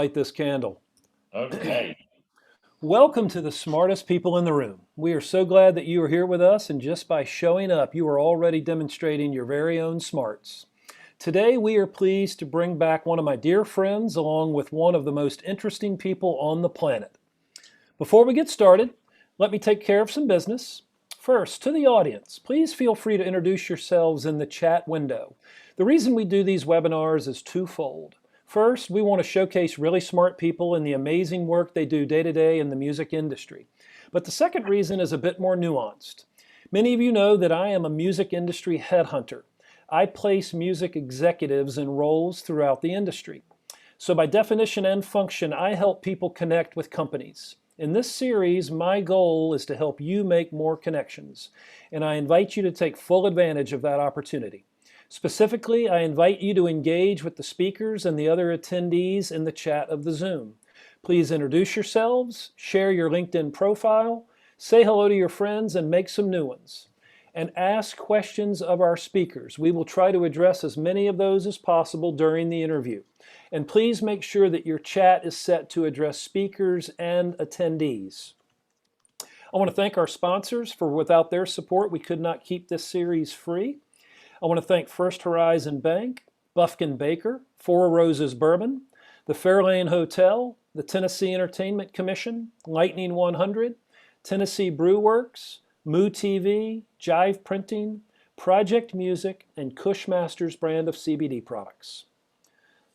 Light this candle. Okay. Welcome to the smartest people in the room. We are so glad that you are here with us, and just by showing up, you are already demonstrating your very own smarts. Today, we are pleased to bring back one of my dear friends along with one of the most interesting people on the planet. Before we get started, let me take care of some business. First, to the audience, please feel free to introduce yourselves in the chat window. The reason we do these webinars is twofold. First, we want to showcase really smart people and the amazing work they do day to day in the music industry. But the second reason is a bit more nuanced. Many of you know that I am a music industry headhunter. I place music executives in roles throughout the industry. So by definition and function, I help people connect with companies. In this series, my goal is to help you make more connections, and I invite you to take full advantage of that opportunity. Specifically, I invite you to engage with the speakers and the other attendees in the chat of the Zoom. Please introduce yourselves, share your LinkedIn profile, say hello to your friends, and make some new ones. And ask questions of our speakers. We will try to address as many of those as possible during the interview. And please make sure that your chat is set to address speakers and attendees. I want to thank our sponsors, for without their support, we could not keep this series free. I want to thank First Horizon Bank, Bufkin Baker, Four Roses Bourbon, the Fairlane Hotel, the Tennessee Entertainment Commission, Lightning 100, Tennessee Brew Works, Moo TV, Jive Printing, Project Music, and Cushmaster's brand of CBD products.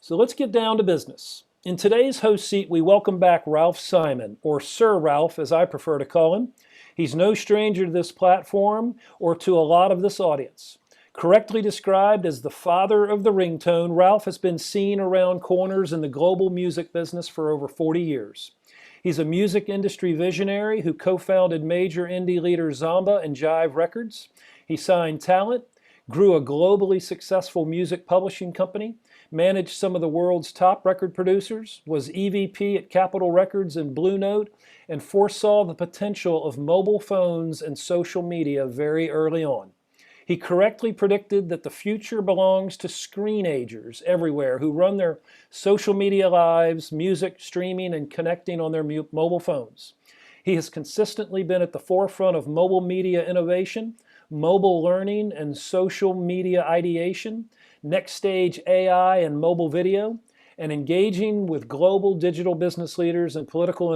So let's get down to business. In today's host seat, we welcome back Ralph Simon, or Sir Ralph, as I prefer to call him. He's no stranger to this platform or to a lot of this audience. Correctly described as the father of the ringtone, Ralph has been seen around corners in the global music business for over 40 years. He's a music industry visionary who co-founded major indie leader Zomba and Jive Records. He signed talent, grew a globally successful music publishing company, managed some of the world's top record producers, was EVP at Capitol Records and Blue Note, and foresaw the potential of mobile phones and social media very early on. He correctly predicted that the future belongs to screenagers everywhere who run their social media lives, music, streaming, and connecting on their mobile phones. He has consistently been at the forefront of mobile media innovation, mobile learning, and social media ideation, next stage AI and mobile video, and engaging with global digital business leaders and political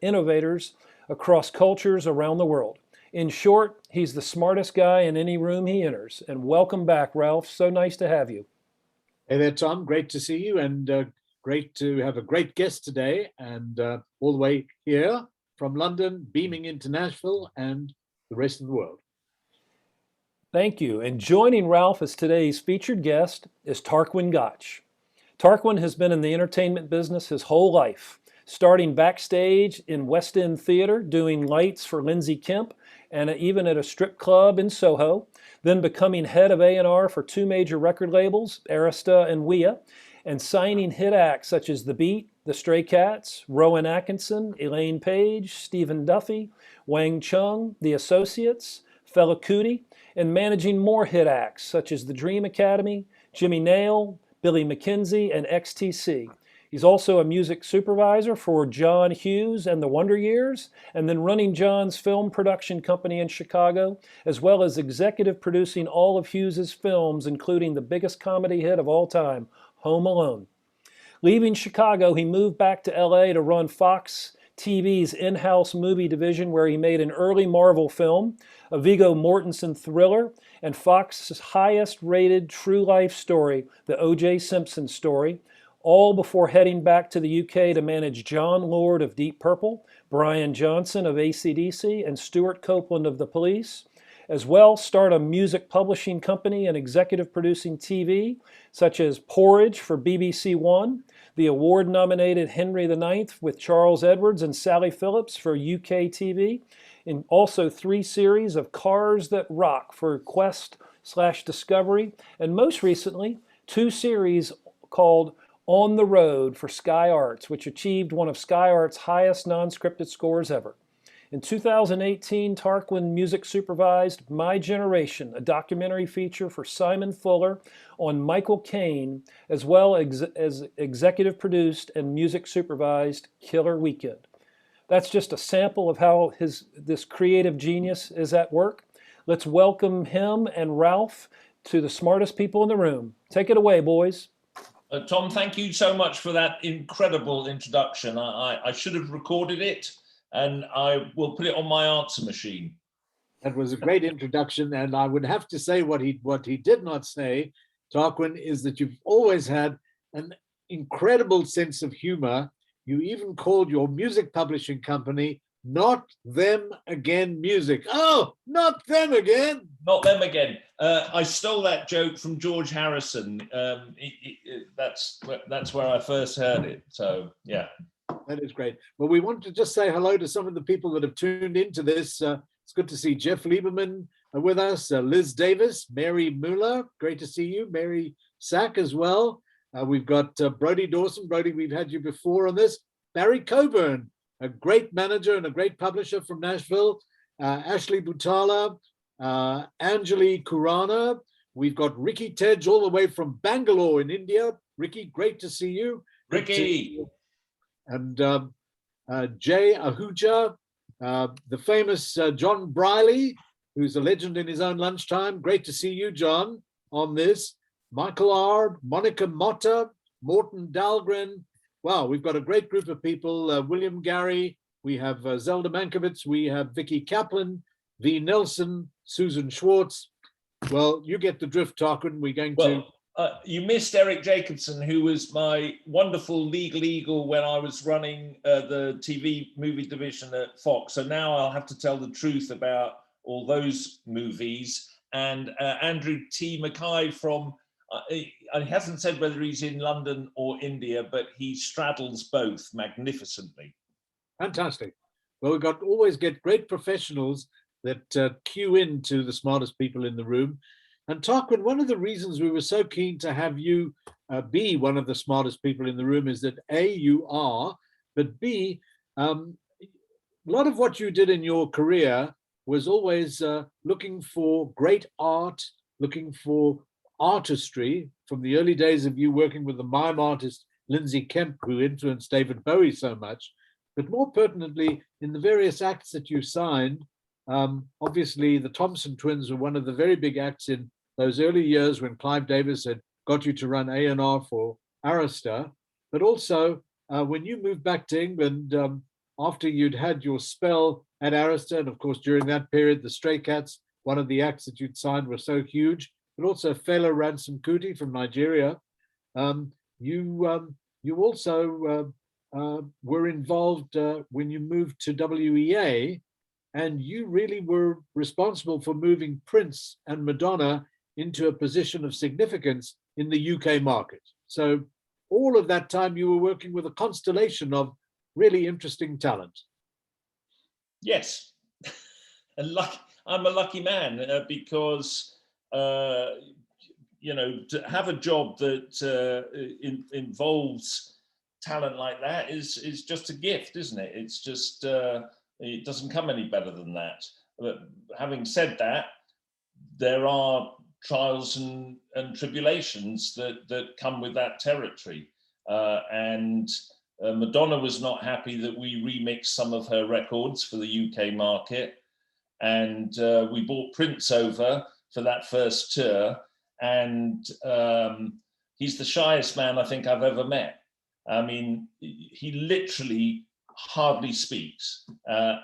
innovators across cultures around the world. In short, he's the smartest guy in any room he enters. And welcome back, Ralph. So nice to have you. Hey there, Tom. Great to see you, and great to have a great guest today, and all the way here from London, beaming into Nashville and the rest of the world. Thank you. And joining Ralph as today's featured guest is Tarquin Gotch. Tarquin has been in the entertainment business his whole life, starting backstage in West End Theater, doing lights for Lindsay Kemp, and even at a strip club in Soho, then becoming head of A&R for two major record labels, Arista and WEA, and signing hit acts such as The Beat, The Stray Cats, Rowan Atkinson, Elaine Page, Stephen Duffy, Wang Chung, The Associates, Fela Kuti, and managing more hit acts such as The Dream Academy, Jimmy Nail, Billy McKenzie, and XTC. He's also a music supervisor for John Hughes and the Wonder Years, and then running John's film production company in Chicago, as well as executive producing all of Hughes's films, including the biggest comedy hit of all time, Home Alone. Leaving Chicago, he moved back to LA to run Fox TV's in-house movie division, where he made an early Marvel film, a Viggo Mortensen thriller, and Fox's highest-rated true life story, The O.J. Simpson Story, all before heading back to the UK to manage John Lord of Deep Purple, Brian Johnson of AC/DC, and Stuart Copeland of The Police. As well, start a music publishing company and executive producing TV, such as Porridge for BBC One, the award-nominated Henry IX with Charles Edwards and Sally Phillips for UK TV, and also 3 series of Cars That Rock for Quest/Discovery, and most recently, 2 series called On the Road for Sky Arts, which achieved one of Sky Arts' highest non-scripted scores ever. In 2018, Tarquin music supervised My Generation, a documentary feature for Simon Fuller on Michael Caine, as well as executive produced and music supervised Killer Weekend. That's just a sample of how this creative genius is at work. Let's welcome him and Ralph to the smartest people in the room. Take it away, boys. Tom, thank you so much for that incredible introduction. I should have recorded it, and I will put it on my answer machine. That was a great introduction, and I would have to say what he did not say, Tarquin, is that you've always had an incredible sense of humor. You even called your music publishing company Not Them Again Music. Oh, not them again. Not them again. I stole that joke from George Harrison. That's where I first heard it. So, yeah. That is great. Well, we want to just say hello to some of the people that have tuned into this. It's good to see Jeff Lieberman with us, Liz Davis, Mary Mueller. Great to see you. Mary Sack as well. We've got Brody Dawson. Brody, we've had you before on this. Barry Coburn, a great manager and a great publisher from Nashville. Ashley Butala, Anjali Kurana. We've got Ricky Tej all the way from Bangalore in India. Ricky, great to see you. Ricky. And Jay Ahuja, the famous John Briley, who's a legend in his own lunchtime. Great to see you, John, on this. Michael R., Monica Motta, Morton Dahlgren. Wow, we've got a great group of people. William Gary, we have Zelda Mankiewicz, we have Vicky Kaplan, V. Nelson, Susan Schwartz. Well, you get the drift, Tarquin. We're going to... You missed Eric Jacobson, who was my wonderful legal eagle when I was running the TV movie division at Fox. So now I'll have to tell the truth about all those movies. And Andrew T. Mackay from... he hasn't said whether he's in London or India, but he straddles both magnificently. Fantastic. Well, we've always get great professionals that cue into the smartest people in the room. And Tarquin, one of the reasons we were so keen to have you be one of the smartest people in the room is that A, you are, but B, a lot of what you did in your career was always looking for great art, looking for artistry from the early days of you working with the mime artist Lindsay Kemp, who influenced David Bowie so much, but more pertinently in the various acts that you signed. Obviously, the Thompson Twins were one of the very big acts in those early years when Clive Davis had got you to run A&R for Arista, but also when you moved back to England after you'd had your spell at Arista, and of course during that period, the Stray Cats, one of the acts that you'd signed were so huge, but also Fela Ransom Kuti from Nigeria. You also were involved when you moved to WEA, and you really were responsible for moving Prince and Madonna into a position of significance in the UK market. So all of that time you were working with a constellation of really interesting talent. Yes, I'm a lucky man because you know, to have a job that involves talent like that is just a gift, isn't it? It's just it doesn't come any better than that. But having said that, there are trials and tribulations that come with that territory. And Madonna was not happy that we remixed some of her records for the UK market. And we brought Prince over for that first tour. And he's the shyest man I think I've ever met. I mean, he literally hardly speaks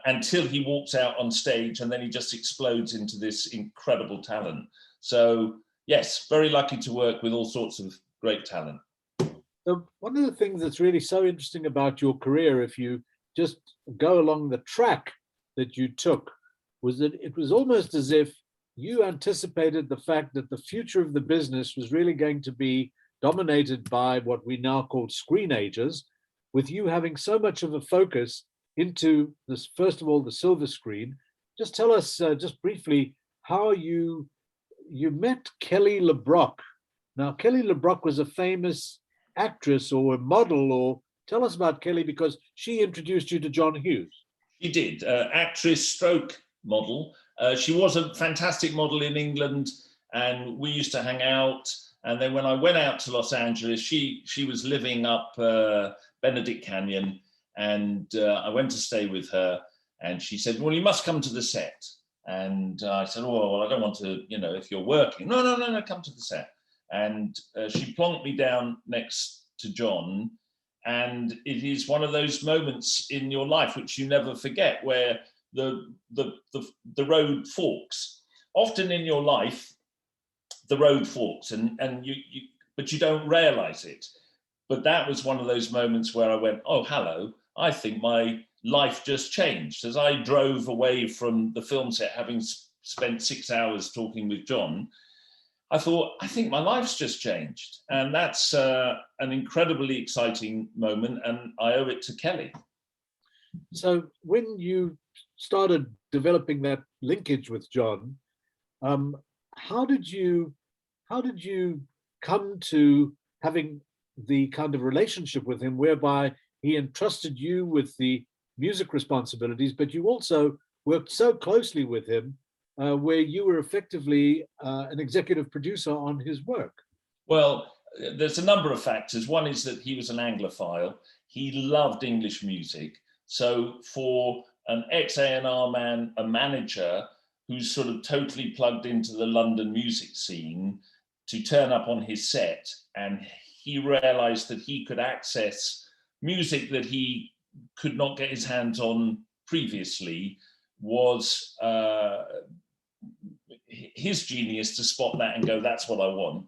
until he walks out on stage, and then he just explodes into this incredible talent. So yes, very lucky to work with all sorts of great talent. So one of the things that's really so interesting about your career, if you just go along the track that you took, was that it was almost as if you anticipated the fact that the future of the business was really going to be dominated by what we now call screenagers, with you having so much of a focus into this, first of all, the silver screen. Just tell us just briefly how you met Kelly Lebrock. Now, Kelly Lebrock was a famous actress or a model, or tell us about Kelly, because she introduced you to John Hughes. She did, actress stroke model. She was a fantastic model in England, and we used to hang out. And then when I went out to Los Angeles, she was living up Benedict Canyon, and I went to stay with her. And she said, "Well, you must come to the set." And I said, "Oh, well, I don't want to, if you're working." No, come to the set. And she plonked me down next to John. And it is one of those moments in your life which you never forget, where the road forks. Often in your life, the road forks, but you don't realize it. But that was one of those moments where I went, "Oh, hello, I think my life just changed." As I drove away from the film set, having spent 6 hours talking with John, I thought, I think my life's just changed. And that's an incredibly exciting moment, and I owe it to Kelly. So when you started developing that linkage with John, how did you come to having the kind of relationship with him whereby he entrusted you with the music responsibilities, but you also worked so closely with him where you were effectively an executive producer on his work? Well, there's a number of factors. One is that he was an Anglophile. He loved English music. So for an ex-A&R man, a manager who's sort of totally plugged into the London music scene, to turn up on his set, and he realized that he could access music that he could not get his hands on previously, was his genius to spot that and go, "That's what I want."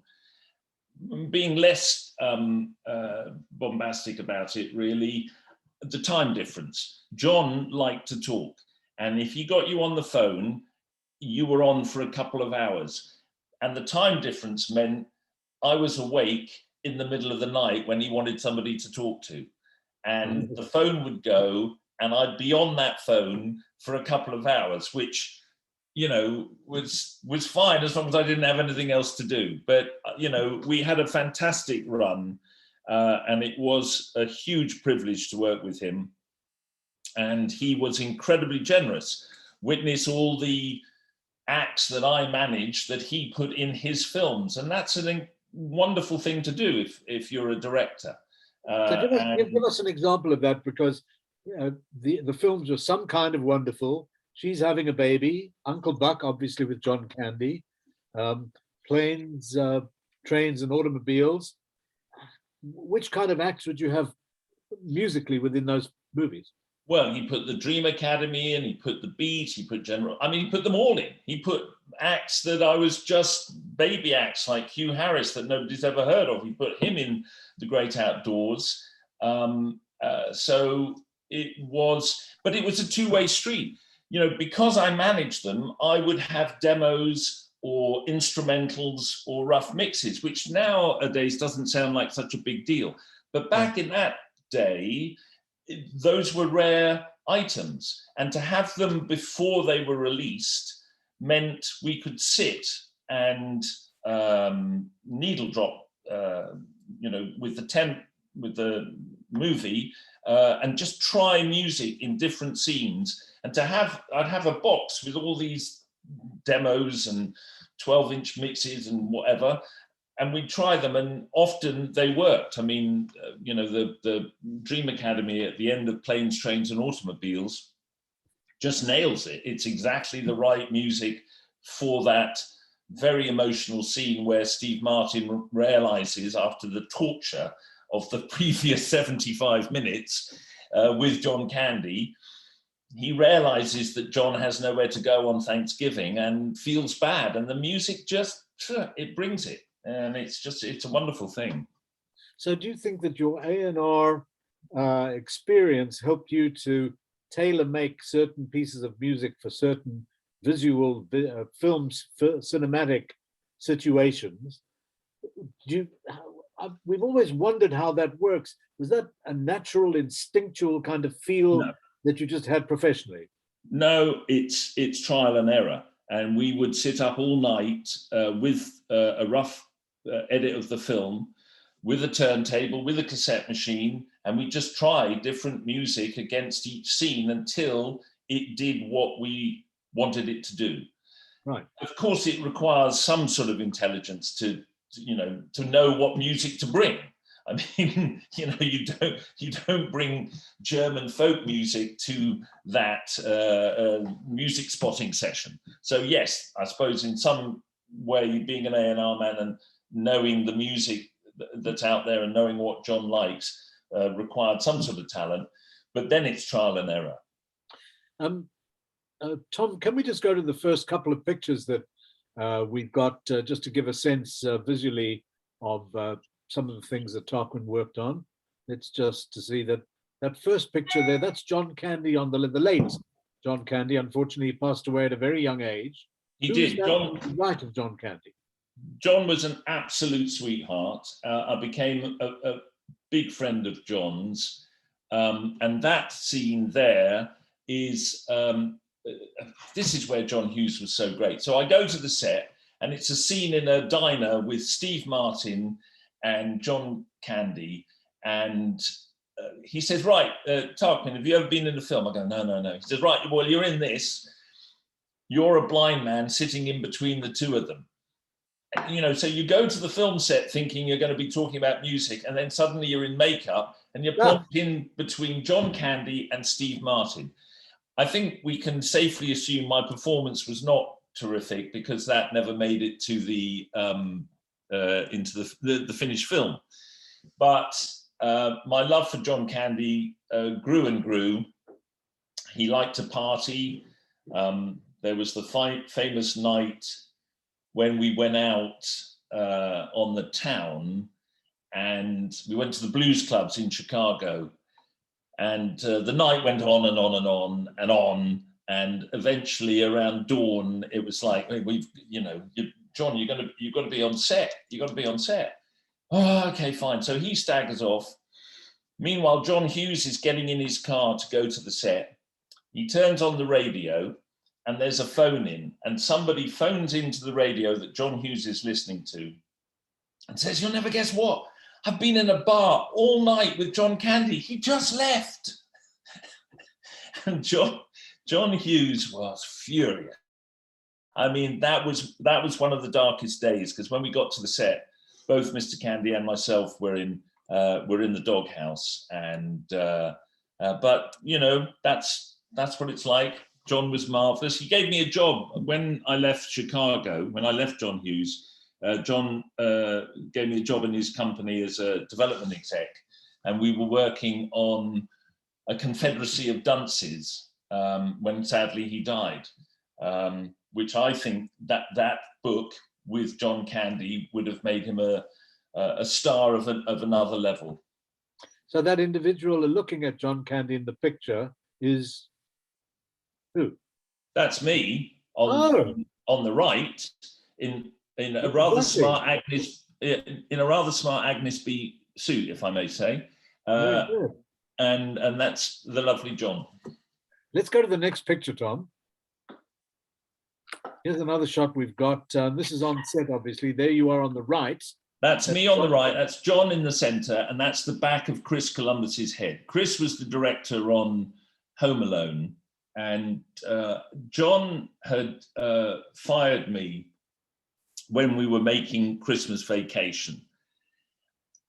Being less bombastic about it, really, the time difference. John liked to talk, and if he got you on the phone, you were on for a couple of hours. And the time difference meant I was awake in the middle of the night when he wanted somebody to talk to. And the phone would go, and I'd be on that phone for a couple of hours, which, was fine as long as I didn't have anything else to do. But, we had a fantastic run, and it was a huge privilege to work with him. And he was incredibly generous. Witness all the acts that I managed that he put in his films. And that's a wonderful thing to do if you're a director. So give us an example of that, because the films were Some Kind of Wonderful, She's Having a Baby, Uncle Buck, obviously with John Candy, Planes, Trains and Automobiles. Which kind of acts would you have musically within those movies? Well, he put the Dream Academy in, he put the Beat, he put he put them all in. He put acts that I was just baby acts, like Hugh Harris that nobody's ever heard of. He put him in The Great Outdoors. So it was a two-way street. Because I managed them, I would have demos or instrumentals or rough mixes, which nowadays doesn't sound like such a big deal. But back in that day, those were rare items, and to have them before they were released meant we could sit and needle drop, with the movie, and just try music in different scenes. And I'd have a box with all these demos and 12-inch mixes and whatever, and we'd try them, and often they worked. The Dream Academy at the end of Planes, Trains and Automobiles just nails it. It's exactly the right music for that very emotional scene where Steve Martin realizes, after the torture of the previous 75 minutes with John Candy, he realizes that John has nowhere to go on Thanksgiving and feels bad, and the music just, it brings it. And it's a wonderful thing. So do you think that your A&R experience helped you to tailor make certain pieces of music for certain visual films, cinematic situations? We've always wondered how that works. Was that a natural, instinctual kind of feel that you just had professionally? No, it's trial and error. And we would sit up all night with a rough edit of the film, with a turntable, with a cassette machine, and we just tried different music against each scene until it did what we wanted it to do. Right. Of course, it requires some sort of intelligence to know what music to bring. I mean, you don't bring German folk music to that music spotting session. So yes, I suppose in some way, being an A&R man and knowing the music that's out there and knowing what John likes required some sort of talent. But then it's trial and error. Tom, can we just go to the first couple of pictures that we've got, just to give a sense visually of some of the things that Tarquin worked on? It's just to see that first picture there, that's John Candy on the late John Candy. Unfortunately, he passed away at a very young age. He did. John, right of John Candy. John was an absolute sweetheart. I became a big friend of John's. And that scene there is, this is where John Hughes was so great. So I go to the set, and it's a scene in a diner with Steve Martin and John Candy. And he says, right, Tarquin, have you ever been in a film? I go, no. He says, right, well, you're in this. You're a blind man sitting in between the two of them. So you go to the film set thinking you're going to be talking about music, and then suddenly you're in makeup and you're plugged in between John Candy and Steve Martin. I think we can safely assume my performance was not terrific, because that never made it to the into the finished film. But my love for John Candy grew and grew. He liked to party. There was the famous night when we went out on the town, and we went to the blues clubs in Chicago. And the night went on and on and on and on. And eventually around dawn, it was like, John, you've got to be on set. You've got to be on set. Oh, okay, fine. So he staggers off. Meanwhile, John Hughes is getting in his car to go to the set. He turns on the radio, and there's a phone in, and somebody phones into the radio that John Hughes is listening to and says, you'll never guess what? I've been in a bar all night with John Candy. He just left. And John Hughes was furious. I mean, that was one of the darkest days, because when we got to the set, both Mr. Candy and myself were in the doghouse, and but that's what it's like. John was marvelous. He gave me a job when I left Chicago. When I left John Hughes, John gave me a job in his company as a development exec, and we were working on a Confederacy of Dunces when sadly he died, which I think that book with John Candy would have made him a star of another level. So that individual looking at John Candy in the picture is who? That's me on the right in a rather smart Agnes B suit, if I may say, and that's the lovely John. Let's go to the next picture, Tom. Here's another shot we've got. This is on set, obviously. There you are on the right. That's me on the right. That's John in the center, and that's the back of Chris Columbus's head. Chris was the director on Home Alone, and John had fired me when we were making Christmas Vacation.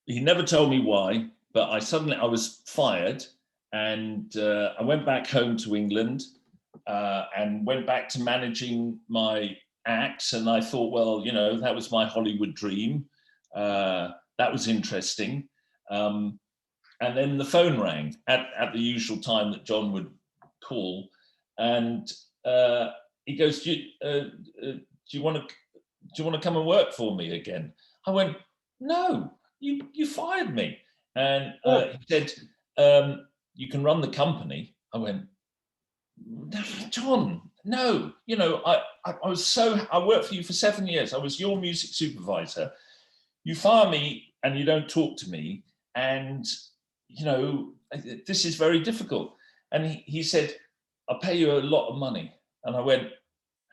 He never told me why, but I was fired, and I went back home to England and went back to managing my acts. And I thought, well, that was my Hollywood dream. That was interesting. And then the phone rang at the usual time that John would call, and he goes, do you want to come and work for me again? I went, no, you fired me. And he said, you can run the company. I went, John, no, I worked for you for 7 years. I was your music supervisor. You fire me and you don't talk to me. And, this is very difficult. And he said, I'll pay you a lot of money. And I went,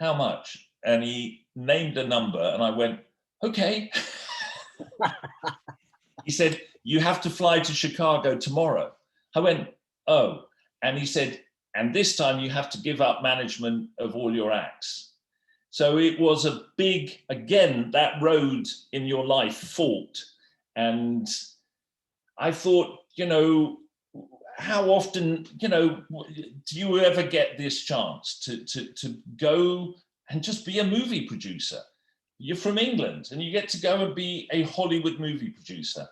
how much? And he named a number, and I went, okay. He said, you have to fly to Chicago tomorrow. I went, oh. And he said, and this time you have to give up management of all your acts. So it was a big, again, that road in your life fought. And I thought, how often, do you ever get this chance to go and just be a movie producer? You're from England and you get to go and be a Hollywood movie producer.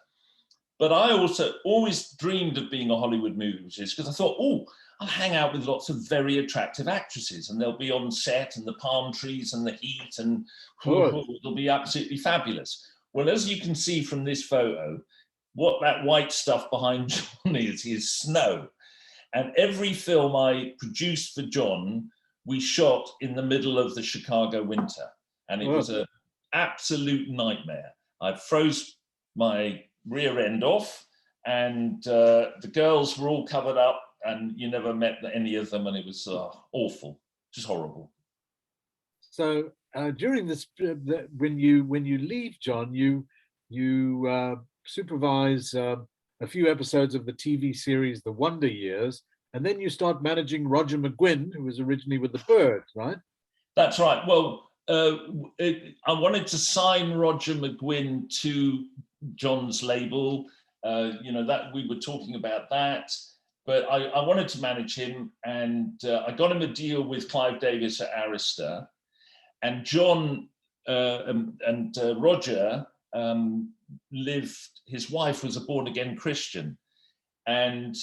But I also always dreamed of being a Hollywood movie producer because I thought, oh, I'll hang out with lots of very attractive actresses and they'll be on set and the palm trees and the heat and they'll be absolutely fabulous. Well, as you can see from this photo, what that white stuff behind John is snow. And every film I produced for John, we shot in the middle of the Chicago winter. And it was an absolute nightmare. I froze my rear end off and the girls were all covered up and you never met any of them. And it was awful, just horrible. So during this, when you leave, John, you supervise a few episodes of the TV series The Wonder Years, and then you start managing Roger McGuinn, who was originally with the Byrds, right? That's right. Well, I wanted to sign Roger McGuinn to John's label. That we were talking about that, but I wanted to manage him, and I got him a deal with Clive Davis at Arista, and John and Roger lived. His wife was a born-again Christian, and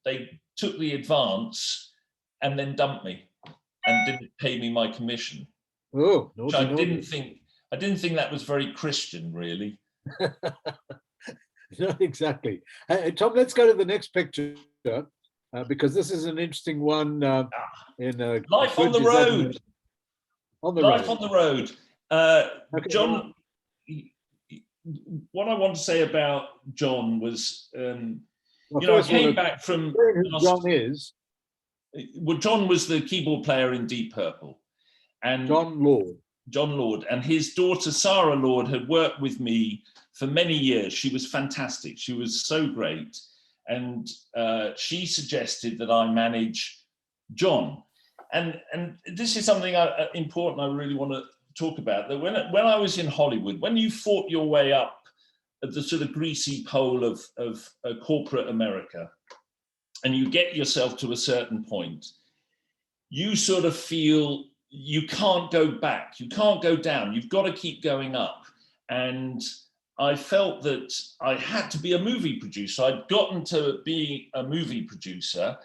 they took the advance and then dumped me and didn't pay me my commission. Oh, which I didn't think that was very Christian, really. Not exactly. Tom, let's go to the next picture because this is an interesting one. In Life on the Road. Life on the Road. Okay. John. What I want to say about John was, I came back from. Who John is? Well, John was the keyboard player in Deep Purple, and John Lord, and his daughter Sarah Lord had worked with me for many years. She was fantastic. She was so great, and she suggested that I manage John, and this is something important I really want to talk about. That when I was in Hollywood, when you fought your way up at the sort of greasy pole of corporate America, and you get yourself to a certain point, you sort of feel you can't go back, you can't go down, you've got to keep going up. And I felt that I had to be a movie producer. I'd gotten to be a movie producer,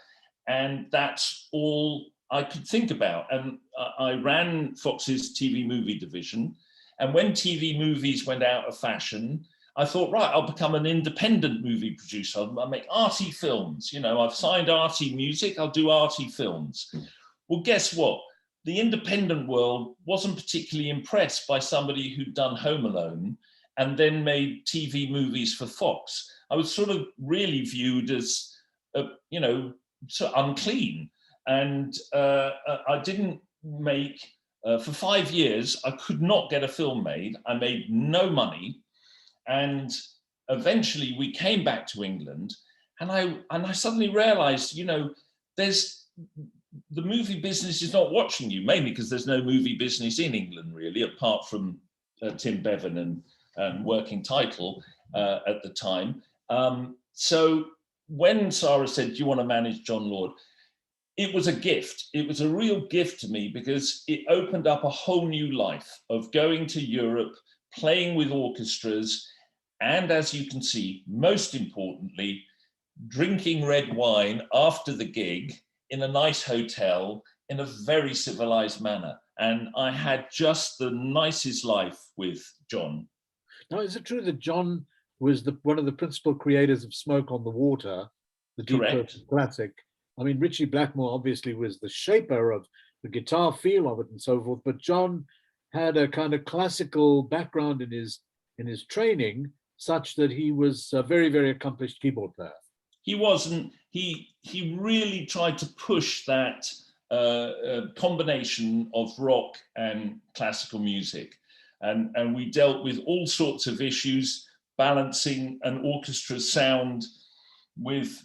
and that's all I could think about. And I ran Fox's TV movie division. And when TV movies went out of fashion, I thought, right, I'll become an independent movie producer. I'll make arty films. I've signed arty music, I'll do arty films. Well, guess what? The independent world wasn't particularly impressed by somebody who'd done Home Alone and then made TV movies for Fox. I was sort of really viewed as, sort of unclean. And I didn't make, for 5 years, I could not get a film made. I made no money. And eventually we came back to England, and I suddenly realized, there's the movie business is not watching you, mainly because there's no movie business in England really, apart from Tim Bevan and Working Title at the time. So when Sarah said, do you want to manage John Lord? It was a gift. It was a real gift to me because it opened up a whole new life of going to Europe, playing with orchestras, and as you can see, most importantly, drinking red wine after the gig in a nice hotel in a very civilized manner. And I had just the nicest life with John. Now, is it true that John was one of the principal creators of Smoke on the Water, the Deep Purple classic? I mean, Ritchie Blackmore obviously was the shaper of the guitar feel of it and so forth, but John had a kind of classical background in his training, such that he was a very, very accomplished keyboard player. He wasn't. He really tried to push that combination of rock and classical music, and we dealt with all sorts of issues. balancing an orchestra's sound with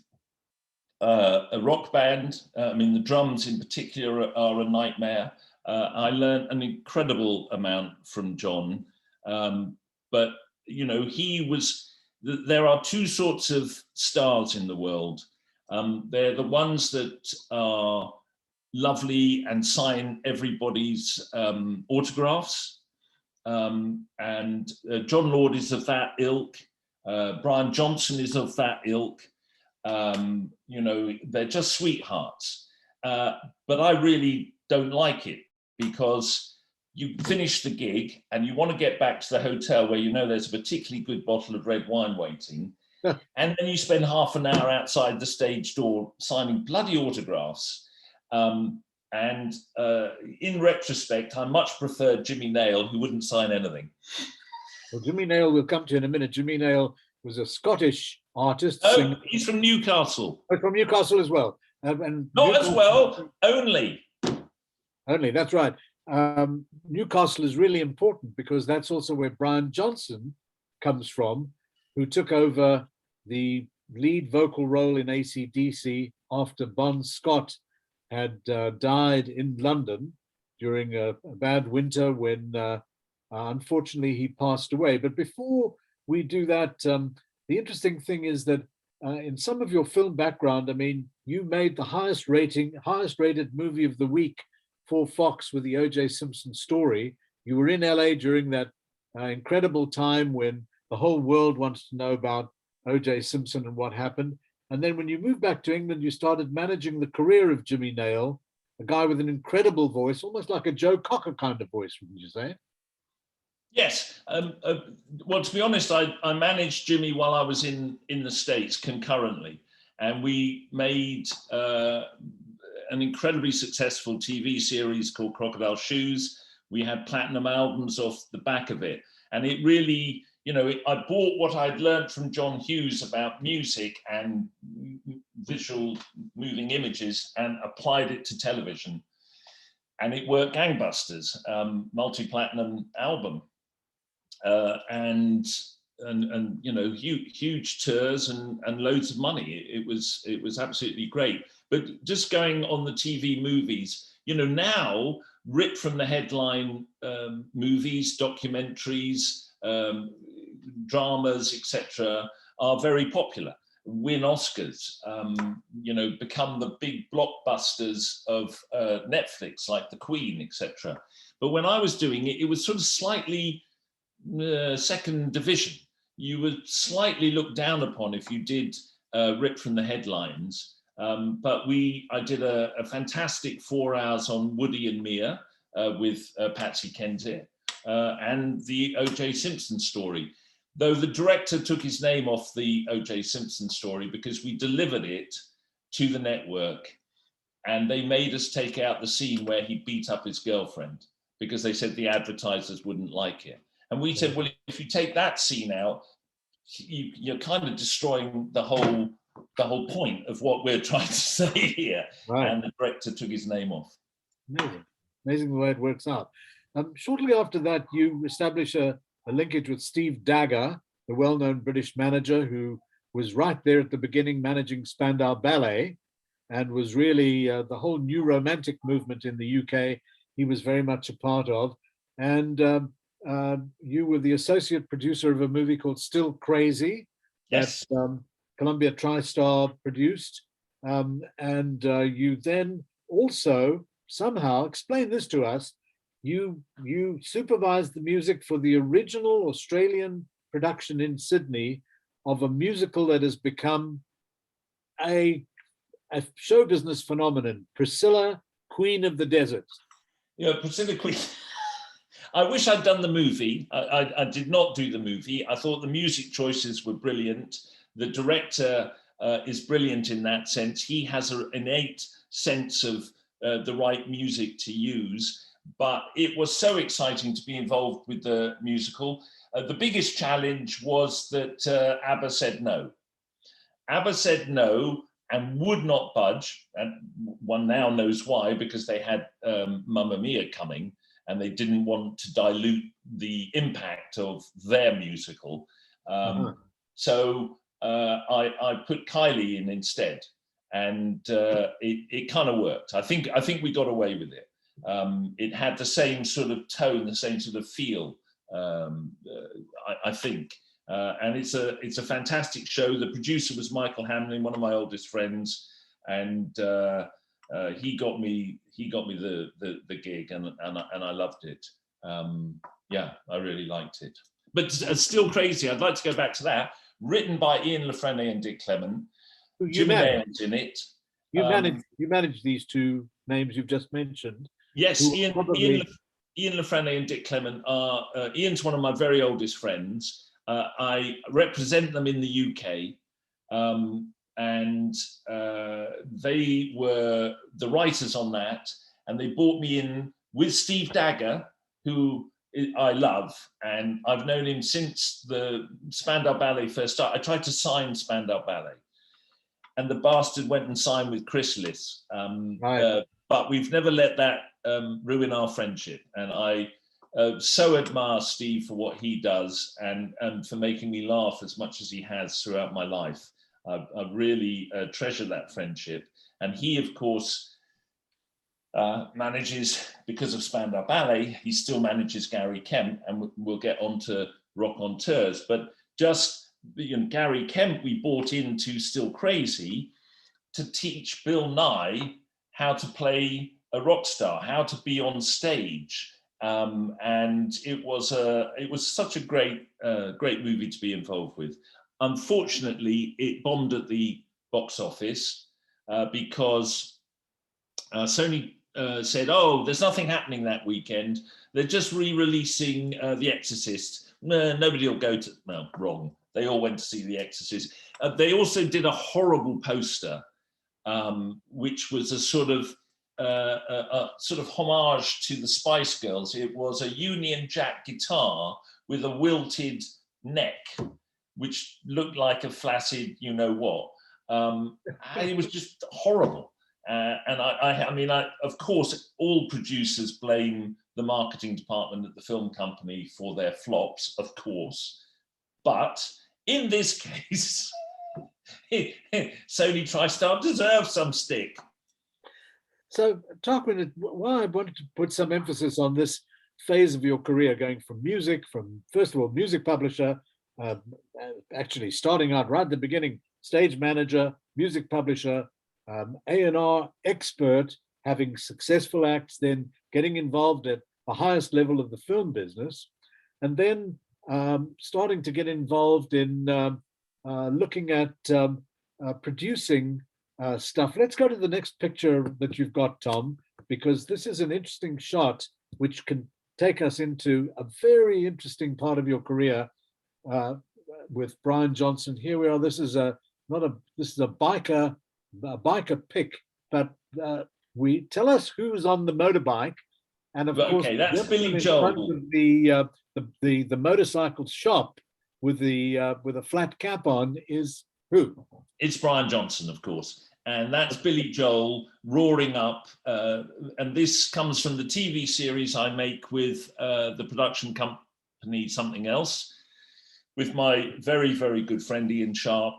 a rock band. I mean, the drums in particular are a nightmare. I learned an incredible amount from John, but you know, there are two sorts of stars in the world. They're the ones that are lovely and sign everybody's autographs. And John Lord is of that ilk. Brian Johnson is of that ilk. You know, they're just sweethearts. But I really don't like it, because you finish the gig and you want to get back to the hotel where you know there's a particularly good bottle of red wine waiting. And then you spend half an hour outside the stage door signing bloody autographs. And in retrospect, I much preferred Jimmy Nail, who wouldn't sign anything. Well, Jimmy Nail, we'll come to in a minute. Jimmy Nail was a Scottish artist. Oh, singer. He's from Newcastle. Oh, from Newcastle as well. And Not Newcastle, as well, only. Only, that's right. Newcastle is really important because that's also where Brian Johnson comes from, who took over the lead vocal role in AC/DC after Bon Scott had died in London during a bad winter when unfortunately he passed away. But before we do that, the interesting thing is that in some of your film background, I mean, you made the highest rated movie of the week for Fox with the O.J. Simpson story. You were in LA during that incredible time when the whole world wanted to know about O.J. Simpson and what happened. And then when you moved back to England, you started managing the career of Jimmy Nail, a guy with an incredible voice, almost like a Joe Cocker kind of voice, wouldn't you say? Yes. Well, to be honest, I managed Jimmy while I was in the States concurrently. And we made an incredibly successful TV series called Crocodile Shoes. We had platinum albums off the back of it. And it really, you know, I bought what I'd learned from John Hughes about music and visual moving images and applied it to television. And it worked gangbusters, multi-platinum album. And you know, huge tours and loads of money. It was absolutely great. But just going on the TV movies, you know, now ripped from the headline movies, documentaries, dramas, etc., are very popular, win Oscars, you know, become the big blockbusters of Netflix, like The Queen, etc. But when I was doing it, it was sort of slightly second division. You were slightly looked down upon if you did rip from the headlines. But I did a fantastic 4 hours on Woody and Mia with Patsy Kensit and the O.J. Simpson story. Though the director took his name off the O.J. Simpson story because we delivered it to the network and they made us take out the scene where he beat up his girlfriend because they said the advertisers wouldn't like it. And we said, well, if you take that scene out, you're kind of destroying the whole point of what we're trying to say here. Right. And the director took his name off. Amazing the way it works out. Shortly after that, you establish a linkage with Steve Dagger, the well-known British manager who was right there at the beginning managing Spandau Ballet and was really the whole new romantic movement in the UK he was very much a part of. And you were the associate producer of a movie called Still Crazy. Yes. That Columbia TriStar produced. And you then also somehow, explain this to us, you supervised the music for the original Australian production in Sydney of a musical that has become a show business phenomenon, Priscilla, Queen of the Desert. Yeah, Priscilla Queen. I wish I'd done the movie. I did not do the movie. I thought the music choices were brilliant. The director is brilliant in that sense. He has an innate sense of the right music to use. But it was so exciting to be involved with the musical. The biggest challenge was that ABBA said no. ABBA said no and would not budge. And one now knows why, because they had Mamma Mia coming and they didn't want to dilute the impact of their musical. So I put Kylie in instead, and it kind of worked. I think we got away with it. It had the same sort of tone, the same sort of feel. I think, and it's a fantastic show. The producer was Michael Hamlin, one of my oldest friends, and he got me the gig, and I loved it. Yeah, I really liked it. But Still Crazy, I'd like to go back to that. Written by Ian LaFrenne and Dick Clement. Jimmy Nairn's in it. You manage these two names you've just mentioned. Yes, Ian LaFrenne and Dick Clement are. Ian's one of my very oldest friends. I represent them in the UK, and they were the writers on that, and they brought me in with Steve Dagger, who I love, and I've known him since the Spandau Ballet first started. I tried to sign Spandau Ballet, and the bastard went and signed with Chrysalis. But we've never let that ruin our friendship. And I so admire Steve for what he does, and for making me laugh as much as he has throughout my life. I really treasure that friendship. And he, of course, manages, because of Spandau Ballet, he still manages Gary Kemp, and we'll get on to Rock on Tours. But just, Gary Kemp we brought into Still Crazy to teach Bill Nye how to play a rock star, how to be on stage. And it was such a great movie to be involved with. Unfortunately, it bombed at the box office because Sony said, "Oh, there's nothing happening that weekend. They're just re-releasing The Exorcist. Nobody will go to." No, wrong. They all went to see The Exorcist. They also did a horrible poster, which was a sort of homage to the Spice Girls. It was a Union Jack guitar with a wilted neck, which looked like a flaccid, you know what. And it was just horrible. And I mean, of course, all producers blame the marketing department at the film company for their flops, of course. But in this case, Sony TriStar deserves some stick. So, Tarquin, why I wanted to put some emphasis on this phase of your career, going from music, from first of all, music publisher, actually starting out right at the beginning, stage manager, music publisher, A&R expert, having successful acts, then getting involved at the highest level of the film business, and then starting to get involved in looking at producing stuff. Let's go to the next picture that you've got, Tom, because this is an interesting shot which can take us into a very interesting part of your career with Brian Johnson. Here we are. This is a biker pic, but we tell us who's on the motorbike, and of course, that's Billy Joel. The motorcycle shop with a flat cap on is who? It's Brian Johnson, of course. And that's Billy Joel roaring up. And this comes from the TV series I make with the production company Something Else, with my very, very good friend Ian Sharp.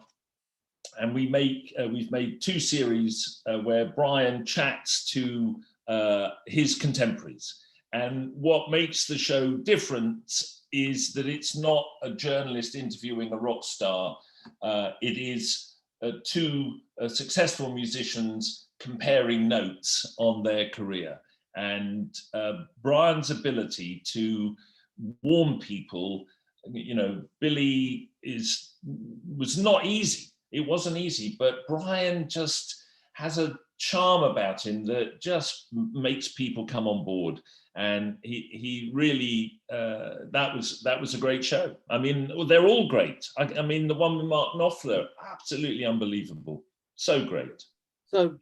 And we've made two series where Brian chats to his contemporaries. And what makes the show different is that it's not a journalist interviewing a rock star. It is two successful musicians comparing notes on their career. And Brian's ability to warm people, Billy was not easy. It wasn't easy, but Brian just has a charm about him that just makes people come on board. And he really, that was a great show. I mean, they're all great. I mean, the one with Mark Knopfler, absolutely unbelievable. So great.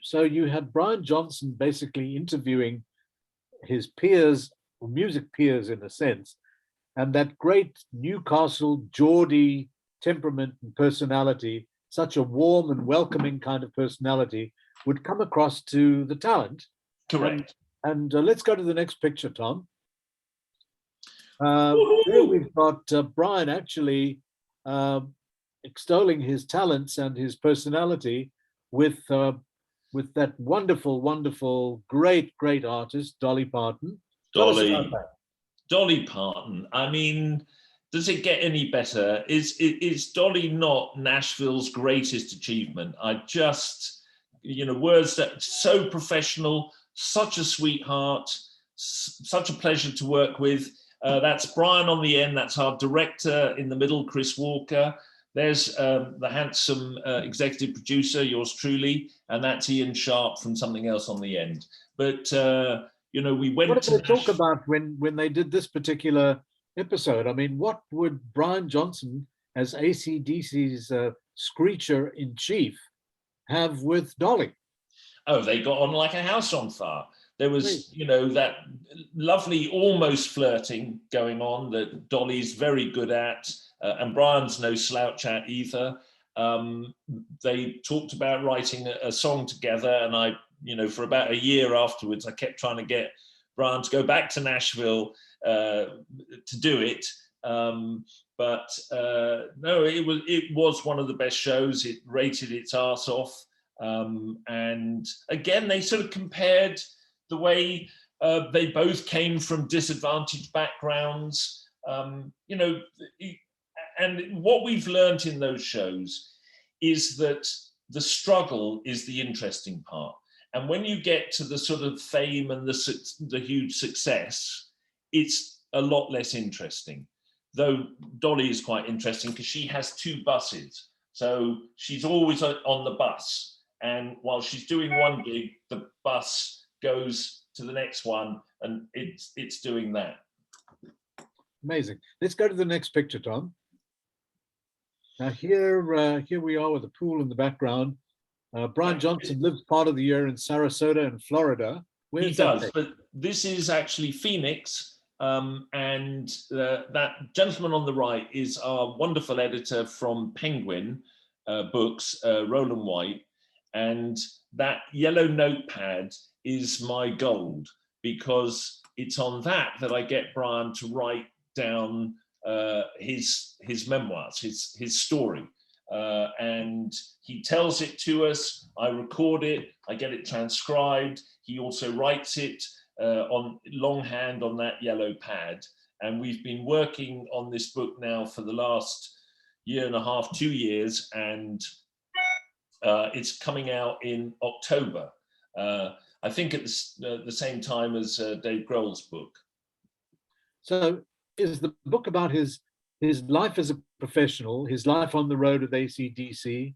So you had Brian Johnson basically interviewing his peers, or music peers in a sense, and that great Newcastle Geordie temperament and personality, such a warm and welcoming kind of personality, would come across to the talent. Correct. And let's go to the next picture, Tom. There we've got Brian actually extolling his talents and his personality with that wonderful, wonderful, great artist, Dolly Parton. Tell us about that. Dolly Parton. I mean, does it get any better? Is Dolly not Nashville's greatest achievement? I just, words that so professional, such a sweetheart, such a pleasure to work with. That's Brian on the end. That's our director in the middle, Chris Walker. There's the handsome executive producer, yours truly, and that's Ian Sharp from Something Else on the end. But we went. What did they talk about when they did this particular episode? I mean, what would Brian Johnson, as AC/DC's screecher in chief, have with Dolly? Oh, they got on like a house on fire. There was, that lovely almost flirting going on that Dolly's very good at, and Brian's no slouch at either. They talked about writing a song together, and I, for about a year afterwards, I kept trying to get Brian to go back to Nashville to do it. But no, it was one of the best shows. It rated its arse off. And again, they sort of compared the way they both came from disadvantaged backgrounds, and what we've learned in those shows is that the struggle is the interesting part. And when you get to the sort of fame and the huge success, it's a lot less interesting. Though Dolly is quite interesting because she has 2 buses. So she's always on the bus. And while she's doing one gig, the bus goes to the next one, and it's doing that. Amazing. Let's go to the next picture, Tom. Now here we are with a pool in the background. Brian Johnson lives part of the year in Sarasota in Florida. He does, but this is actually Phoenix, and that gentleman on the right is our wonderful editor from Penguin Books, Roland White, and that yellow notepad is my gold, because it's on that I get Brian to write down his memoirs, his story, and he tells it to us. I record it, I get it transcribed. He also writes it on longhand on that yellow pad, and we've been working on this book now for the last 1.5 to 2 years, and it's coming out in October. I think at the same time as Dave Grohl's book. So is the book about his life as a professional, his life on the road with AC/DC,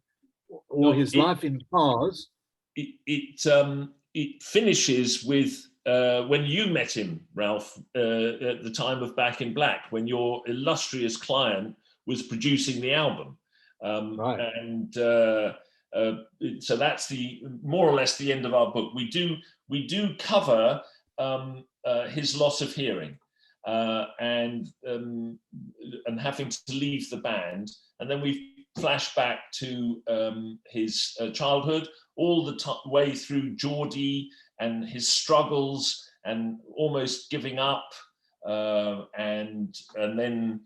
or his life in cars? It finishes with when you met him, Ralph, at the time of Back in Black, when your illustrious client was producing the album. Right. And so that's the more or less the end of our book. We do cover his loss of hearing and having to leave the band, and then we flash back to his childhood, all the way through Geordie and his struggles and almost giving up, and then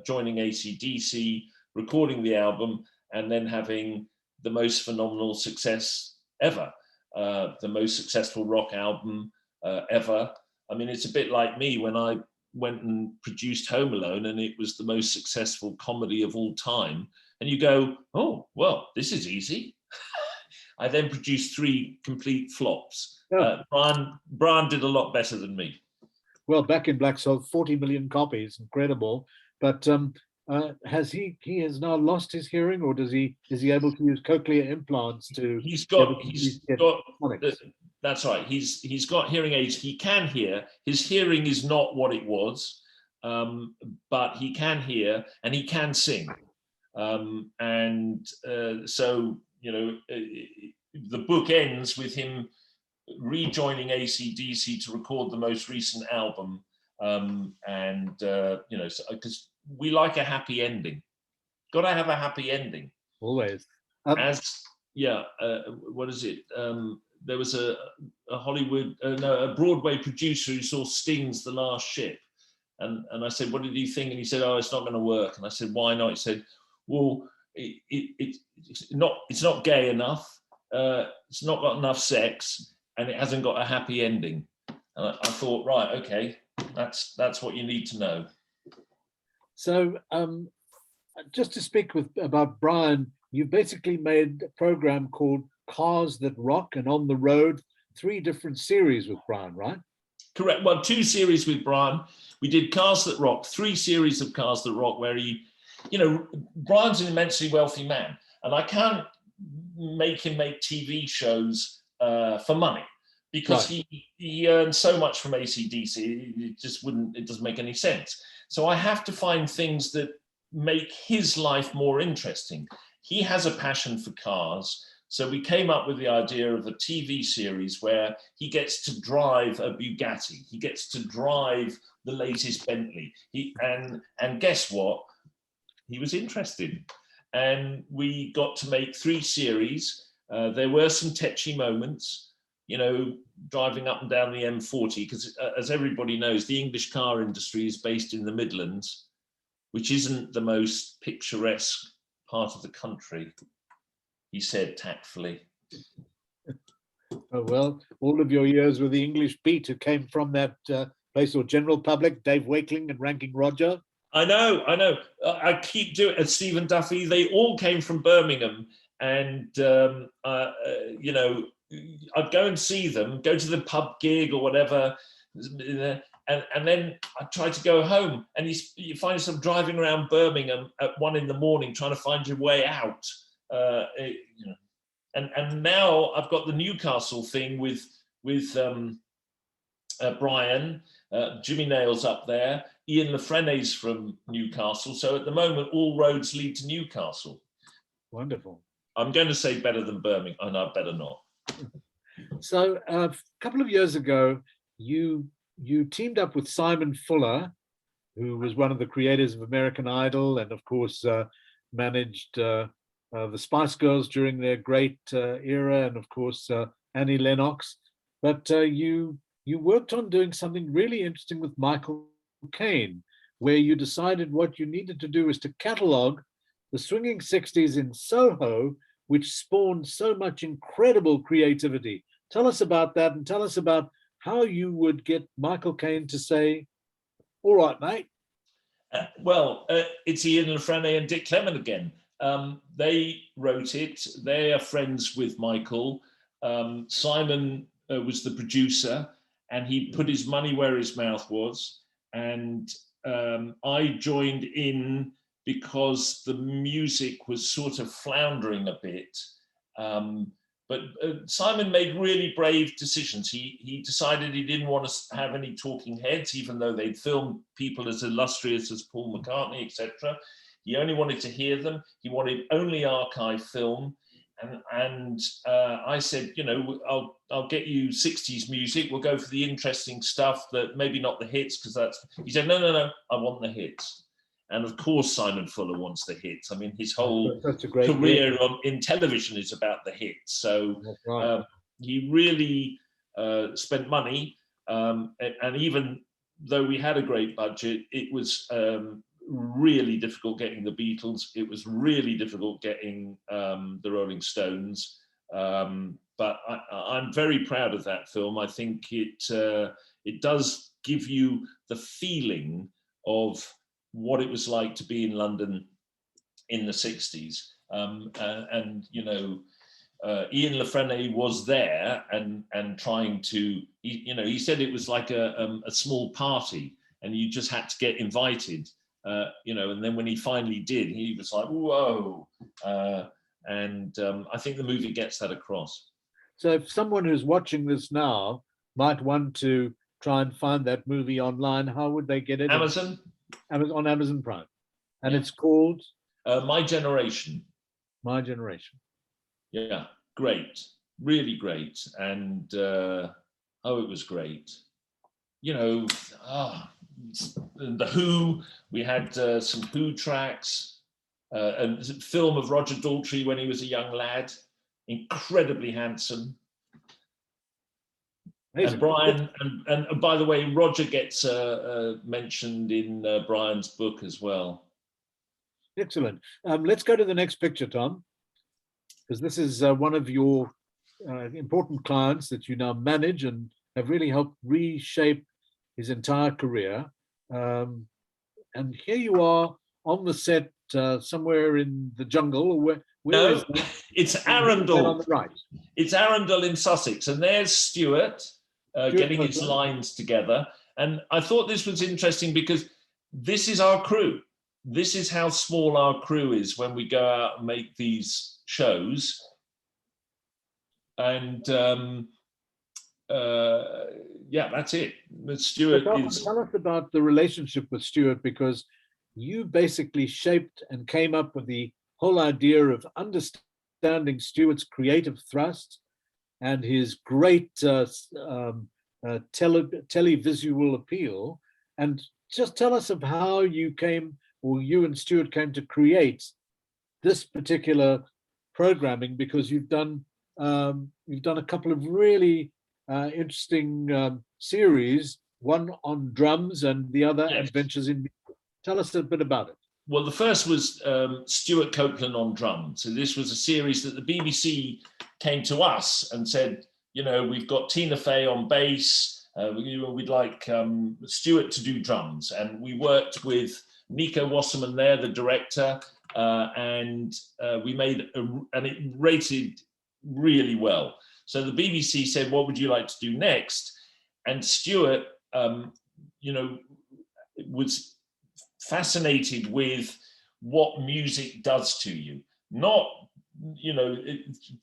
joining AC/DC, recording the album, and then having the most phenomenal success ever, the most successful rock album ever. I mean, it's a bit like me when I went and produced Home Alone, and it was the most successful comedy of all time. And you go, oh, well, this is easy. I then produced 3 complete flops. Oh. Brian did a lot better than me. Well, Back in Black sold 40 million copies, incredible. But has he now lost his hearing, or is he able to use cochlear implants to? He's got that's right. He's got hearing aids. He can hear. His hearing is not what it was, but he can hear and he can sing. So the book ends with him rejoining AC/DC to record the most recent album, because we like a happy ending. Got to have a happy ending. Always. What is it? There was a Broadway producer who saw Sting's The Last Ship, And I said, what did you think? And he said, oh, it's not going to work. And I said, why not? He said, well, it's not gay enough. It's not got enough sex, and it hasn't got a happy ending. And I thought, right, okay, that's what you need to know. So just to speak about Brian, you basically made a program called Cars That Rock and On the Road, 3 different series with Brian, right? Correct. Well, 2 series with Brian. We did Cars That Rock, 3 series of Cars That Rock, where Brian's an immensely wealthy man, and I can't make him make TV shows for money, because right. he earns so much from AC/DC. It doesn't make any sense. So I have to find things that make his life more interesting. He has a passion for cars. So we came up with the idea of a TV series where he gets to drive a Bugatti. He gets to drive the latest Bentley. And guess what? He was interested. And we got to make 3 series. There were some tetchy moments, driving up and down the M40, because as everybody knows, the English car industry is based in the Midlands, which isn't the most picturesque part of the country, he said tactfully. Oh, well, all of your years with the English beat who came from that place, or general public, Dave Wakeling and Ranking Roger. I know. I keep doing it. Stephen Duffy, they all came from Birmingham. And, I'd go and see them, go to the pub gig or whatever. And then I tried to go home, and you find yourself driving around Birmingham at 1 a.m. trying to find your way out. And now I've got the Newcastle thing with Brian, Jimmy Nail's up there, Ian Lafrene's from Newcastle. So at the moment, all roads lead to Newcastle. Wonderful. I'm going to say better than Birmingham. Oh, no, better not. So a couple of years ago, you teamed up with Simon Fuller, who was one of the creators of American Idol, and of course managed the Spice Girls during their great era, and of course Annie Lennox. But you worked on doing something really interesting with Michael Caine, where you decided what you needed to do is to catalog the swinging 60s in Soho, which spawned so much incredible creativity. Tell us about that, and tell us about how you would get Michael Caine to say, all right, mate. It's Ian Lafrene and Dick Clement again. They wrote it. They are friends with Michael. Simon was the producer, and he put his money where his mouth was. And I joined in because the music was sort of floundering a bit. But Simon made really brave decisions. He decided he didn't want to have any talking heads, even though they'd filmed people as illustrious as Paul McCartney, etc. He only wanted to hear them. He wanted only archive film. And I said, I'll get you 60s music. We'll go for the interesting stuff, that maybe not the hits, because he said, no, I want the hits. And of course, Simon Fuller wants the hits. I mean, his whole career in television is about the hits. So he really spent money. And even though we had a great budget, it was really difficult getting the Beatles. It was really difficult getting the Rolling Stones. But I'm very proud of that film. I think it does give you the feeling of what it was like to be in London in the 60s. Ian Lafrene was there and trying to, he said it was like a small party, and you just had to get invited, and then when he finally did, he was like, whoa. I think the movie gets that across. So if someone who's watching this now might want to try and find that movie online, how would they get it? Amazon. On Amazon Prime. And yeah. It's called? My Generation. My Generation. Yeah, great. Really great. And, it was great. The Who, we had some Who tracks, a film of Roger Daltrey when he was a young lad, incredibly handsome. Amazing. And Brian, and by the way, Roger gets mentioned in Brian's book as well. Excellent. Let's go to the next picture, Tom, because this is one of your important clients that you now manage and have really helped reshape his entire career. And here you are on the set somewhere in the jungle. Or where No, is that? it's On Arundel. the right. It's Arundel in Sussex, and there's Stuart getting his Copeland. lines together. And I thought this was interesting because this is our crew. This is how small our crew is when we go out and make these shows. And yeah, that's it. Stuart is. Tell us about the relationship with Stuart, because you basically shaped and came up with the whole idea of understanding Stuart's creative thrust and his great televisual appeal. And just tell us of how you came, or you and Stuart came to create this particular programming, because you've done a couple of really interesting series, one on drums and the other Yes. Adventures in Music. Tell us a bit about it. Well, the first was Stuart Copeland on drums. So this was a series that the BBC came to us and said, you know, we've got Tina Fey on bass. We'd like Stuart to do drums. And we worked with Nico Wasserman there, the director, and we made, and it rated really well. So the BBC said, what would you like to do next? And Stuart, you know, was fascinated with what music does to you, not, you know,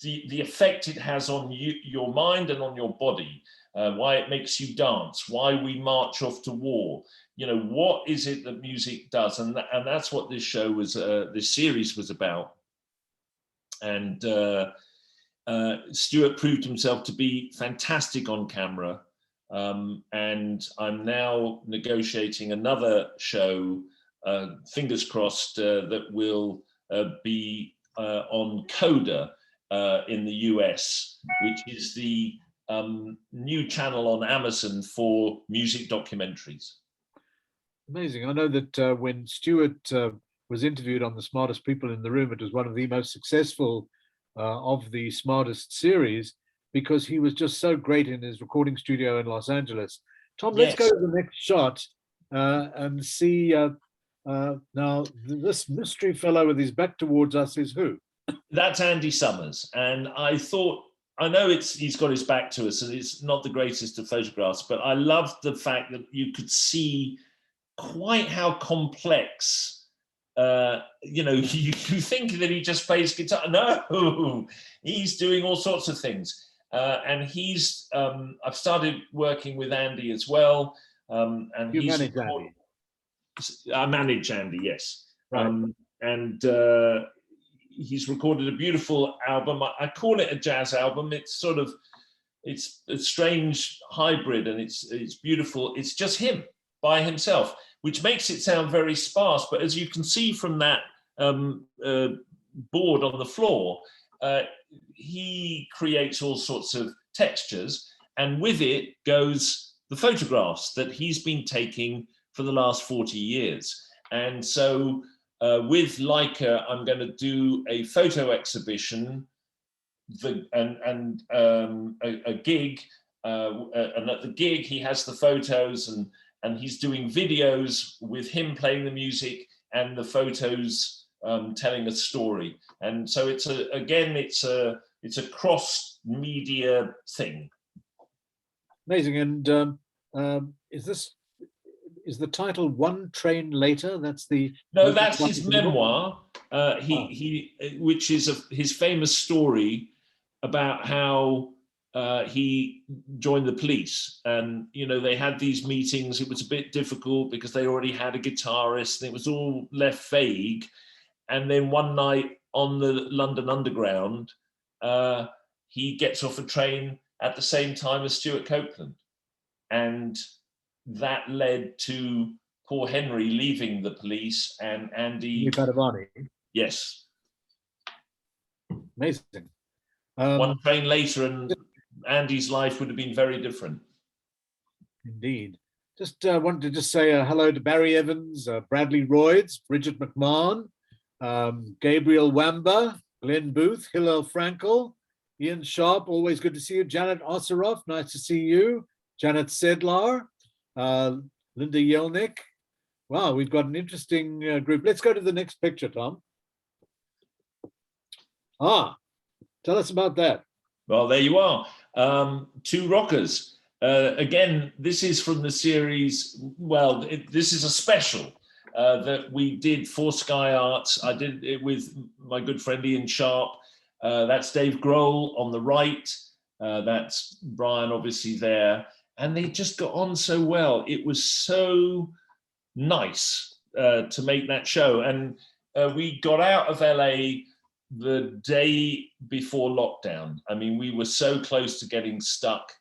the effect it has on you, your mind and on your body, why it makes you dance, why we march off to war. You know, what is it that music does? And that's what this show was, this series was about. And Stuart proved himself to be fantastic on camera. And I'm now negotiating another show, fingers crossed, that will be on Coda in the US, which is the new channel on Amazon for music documentaries. Amazing. I know that when Stuart was interviewed on The Smartest People in the Room, it was one of the most successful of the Smartest series, because he was just so great in his recording studio in Los Angeles. Tom, let's go to the next shot and see now this mystery fellow with his back towards us is who? That's Andy Summers. And I thought, I know he's got his back to us and it's not the greatest of photographs, but I loved the fact that you could see quite how complex, you know, you think that he just plays guitar. No, he's doing all sorts of things. And he's, I've started working with Andy as well. And You manage Andy? I manage Andy, yes. Right. And he's recorded a beautiful album. I call it a jazz album. It's sort of, it's a strange hybrid, and it's beautiful. It's just him by himself, which makes it sound very sparse. But as you can see from that board on the floor, he creates all sorts of textures, and with it goes the photographs that he's been taking for the last 40 years. And so with Leica, I'm going to do a photo exhibition and a gig. And at the gig, he has the photos, and he's doing videos with him playing the music and the photos telling a story. And so it's a cross media thing. Amazing. And is the title One Train Later? That's the no, that's his memoir. Which is his famous story about how he joined the police, and you know, they had these meetings. It was a bit difficult because they already had a guitarist, and it was all left vague. And then one night on the London Underground, he gets off a train at the same time as Stuart Copeland, and that led to poor Henry leaving the police and Andy. Yes. Amazing. One train later, and Andy's life would have been very different. Indeed. Just wanted to just say hello to Barry Evans, Bradley Royds, Bridget McMahon, Gabriel Wamba, Glenn Booth, Hillel Frankel, Ian Sharp, always good to see you. Janet Osseroff, nice to see you. Janet Sedlar, Linda Yelnick. Wow, we've got an interesting group. Let's go to the next picture, Tom. Tell us about that. Well, there you are. Two rockers. Again, this is from the series. Well, this is a special that we did for Sky Arts. I did it with my good friend Ian Sharp. That's Dave Grohl on the right. That's Brian, obviously, there. And they just got on so well. It was so nice to make that show. And we got out of LA the day before lockdown. I mean, we were so close to getting stuck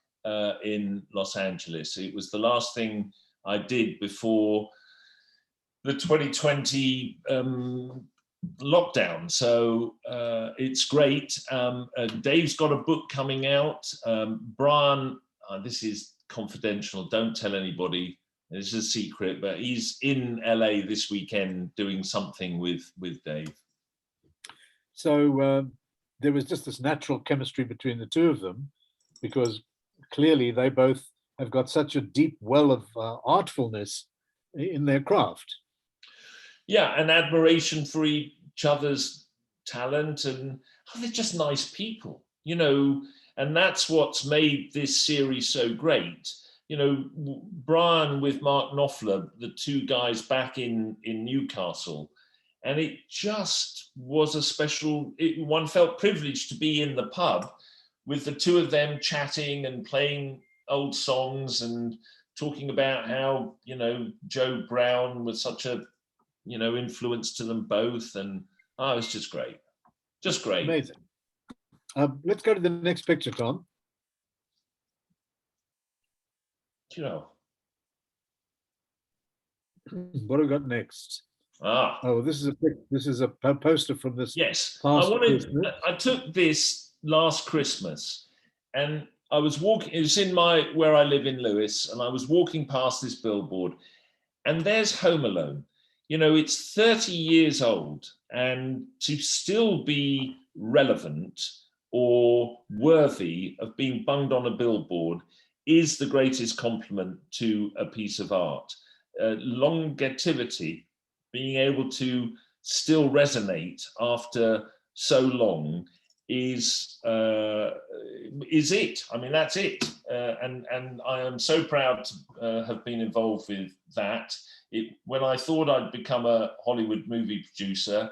in Los Angeles. It was the last thing I did before the 2020 lockdown. So it's great. Dave's got a book coming out. Brian, this is confidential, don't tell anybody. This is a secret, but he's in LA this weekend doing something with Dave. So there was just this natural chemistry between the two of them, because clearly they both have got such a deep well of artfulness in their craft. Yeah, and admiration for each other's talent, and they're just nice people, you know, and that's what's made this series so great. You know, Brian with Mark Knopfler, the two guys back in Newcastle, and it just was a special, one felt privileged to be in the pub with the two of them chatting and playing old songs and talking about how, you know, Joe Brown was such a, you know, influence to them both. And it was just great. Just great. Amazing. Let's go to the next picture, Tom. You know. What have we got next? Oh, this is a poster from this. Yes, past I took this last Christmas, and I was walking. It was in where I live in Lewis, and I was walking past this billboard, and there's Home Alone. You know, it's 30 years old, and to still be relevant or worthy of being bunged on a billboard is the greatest compliment to a piece of art. Longevity, being able to still resonate after so long is it. I mean, that's it. And I am so proud to have been involved with that. When I thought I'd become a Hollywood movie producer,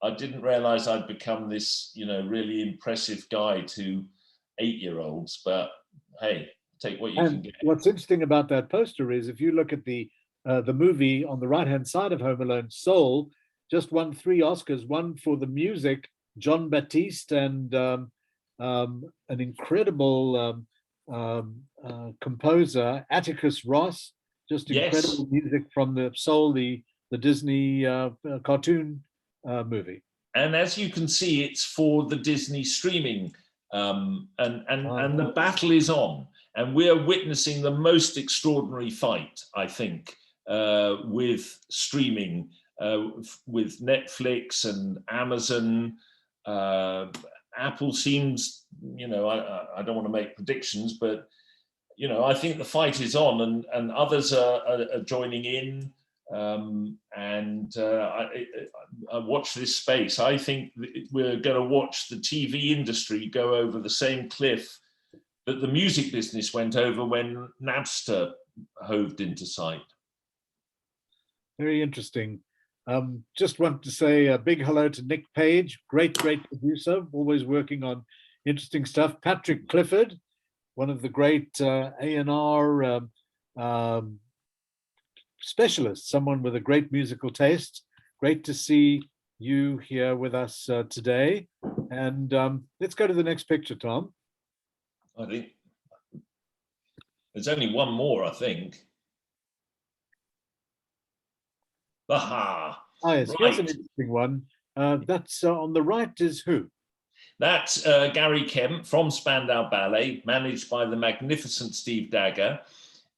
I didn't realize I'd become this, you know, really impressive guy to 8-year-olds. But hey, take what you can get. What's interesting about that poster is if you look at the movie on the right-hand side of Home Alone, Soul, just won 3 Oscars, one for the music, John Batiste, and an incredible composer, Atticus Ross, just incredible music from the Soul, the Disney cartoon movie. And as you can see, it's for the Disney streaming, and the battle is on. And we're witnessing the most extraordinary fight, I think, with streaming, with Netflix and Amazon. Apple seems, you know, I don't want to make predictions, but, you know, I think the fight is on, and others are joining in. I watch this space. I think we're going to watch the TV industry go over the same cliff that the music business went over when Napster hoved into sight. Very interesting. Just want to say a big hello to Nick Page, great producer, always working on interesting stuff. Patrick Clifford, one of the great A&R specialists, someone with a great musical taste. Great to see you here with us today. And let's go to the next picture, Tom. I think there's only one more, I think. Aha! Yes, right. Here's an interesting one. That's on the right is who? That's Gary Kemp from Spandau Ballet, managed by the magnificent Steve Dagger.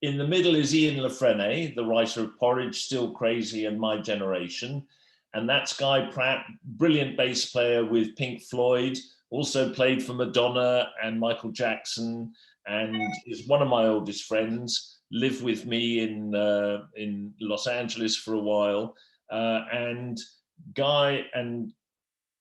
In the middle is Ian Lafrene, the writer of Porridge, Still Crazy, and My Generation. And that's Guy Pratt, brilliant bass player with Pink Floyd, also played for Madonna and Michael Jackson, and is one of my oldest friends, lived with me in Los Angeles for a while. And Guy and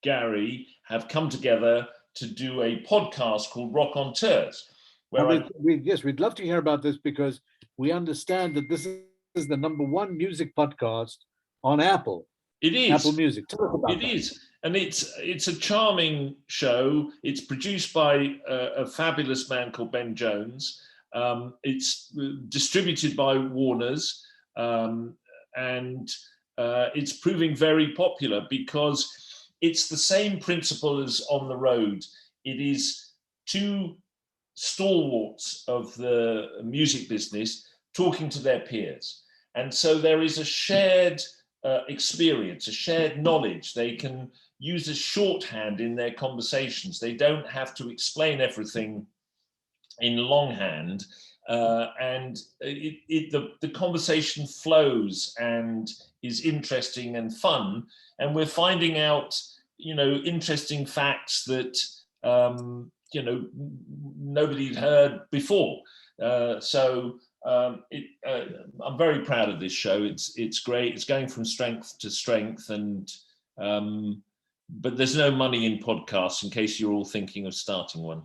Gary have come together to do a podcast called Rock on Tours. Yes, we'd love to hear about this, because we understand that this is the #1 music podcast on Apple. It is. Apple Music. Tell us about it that. is. And it's a charming show. It's produced by a fabulous man called Ben Jones. It's distributed by Warner's, and it's proving very popular because it's the same principle as On the Road. It is two stalwarts of the music business talking to their peers. And so there is a shared experience, a shared knowledge. They can use as shorthand in their conversations. They don't have to explain everything in longhand. And the conversation flows and is interesting and fun. And we're finding out, interesting facts that, nobody had heard before. I'm very proud of this show. It's great. It's going from strength to strength, and but there's no money in podcasts, in case you're all thinking of starting one.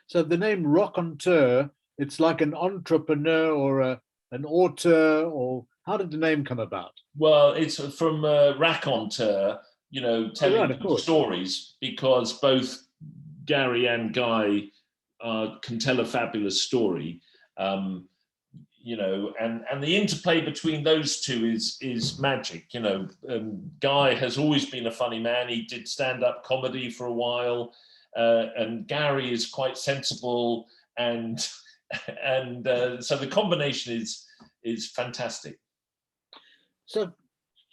So the name Rock on Tour, it's like an entrepreneur or an auteur, or how did the name come about? Well, it's from raconteur, telling stories, because both Gary and Guy can tell a fabulous story. And the interplay between those two is magic. Guy has always been a funny man. He did stand-up comedy for a while, and Gary is quite sensible, and so the combination is fantastic. So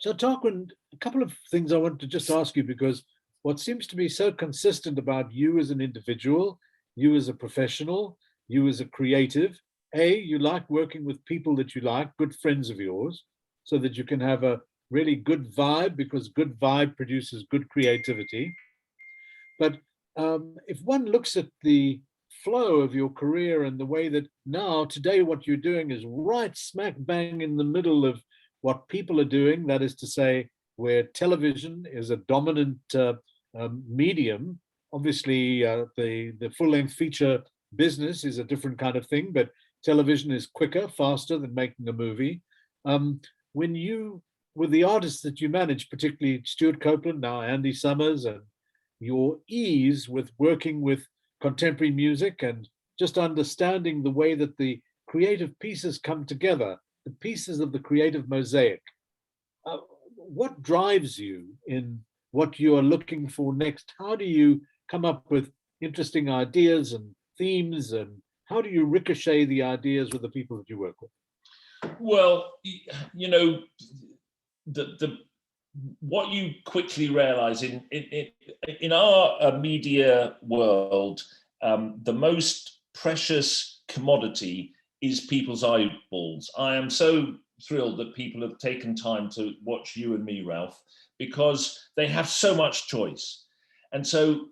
Tarquin, a couple of things I want to just ask you, because what seems to be so consistent about you as an individual, you as a professional, you as a creative, you like working with people that you like, good friends of yours, so that you can have a really good vibe, because good vibe produces good creativity. But if one looks at the flow of your career and the way that now, today, what you're doing is right smack bang in the middle of what people are doing, that is to say, where television is a dominant medium. Obviously, the full-length feature business is a different kind of thing, but television is quicker, faster than making a movie. When you, with the artists that you manage, particularly Stuart Copeland, now Andy Summers, and your ease with working with contemporary music and just understanding the way that the creative pieces come together, the pieces of the creative mosaic, what drives you in what you are looking for next? How do you come up with interesting ideas and themes, and how do you ricochet the ideas with the people that you work with? Well, what you quickly realize in our media world, the most precious commodity is people's eyeballs. I am so thrilled that people have taken time to watch you and me, Ralph, because they have so much choice. And so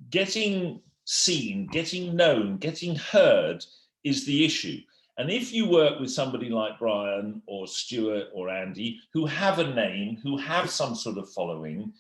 getting seen, getting known, getting heard is the issue. And if you work with somebody like Brian or Stuart or Andy, who have a name, who have some sort of following,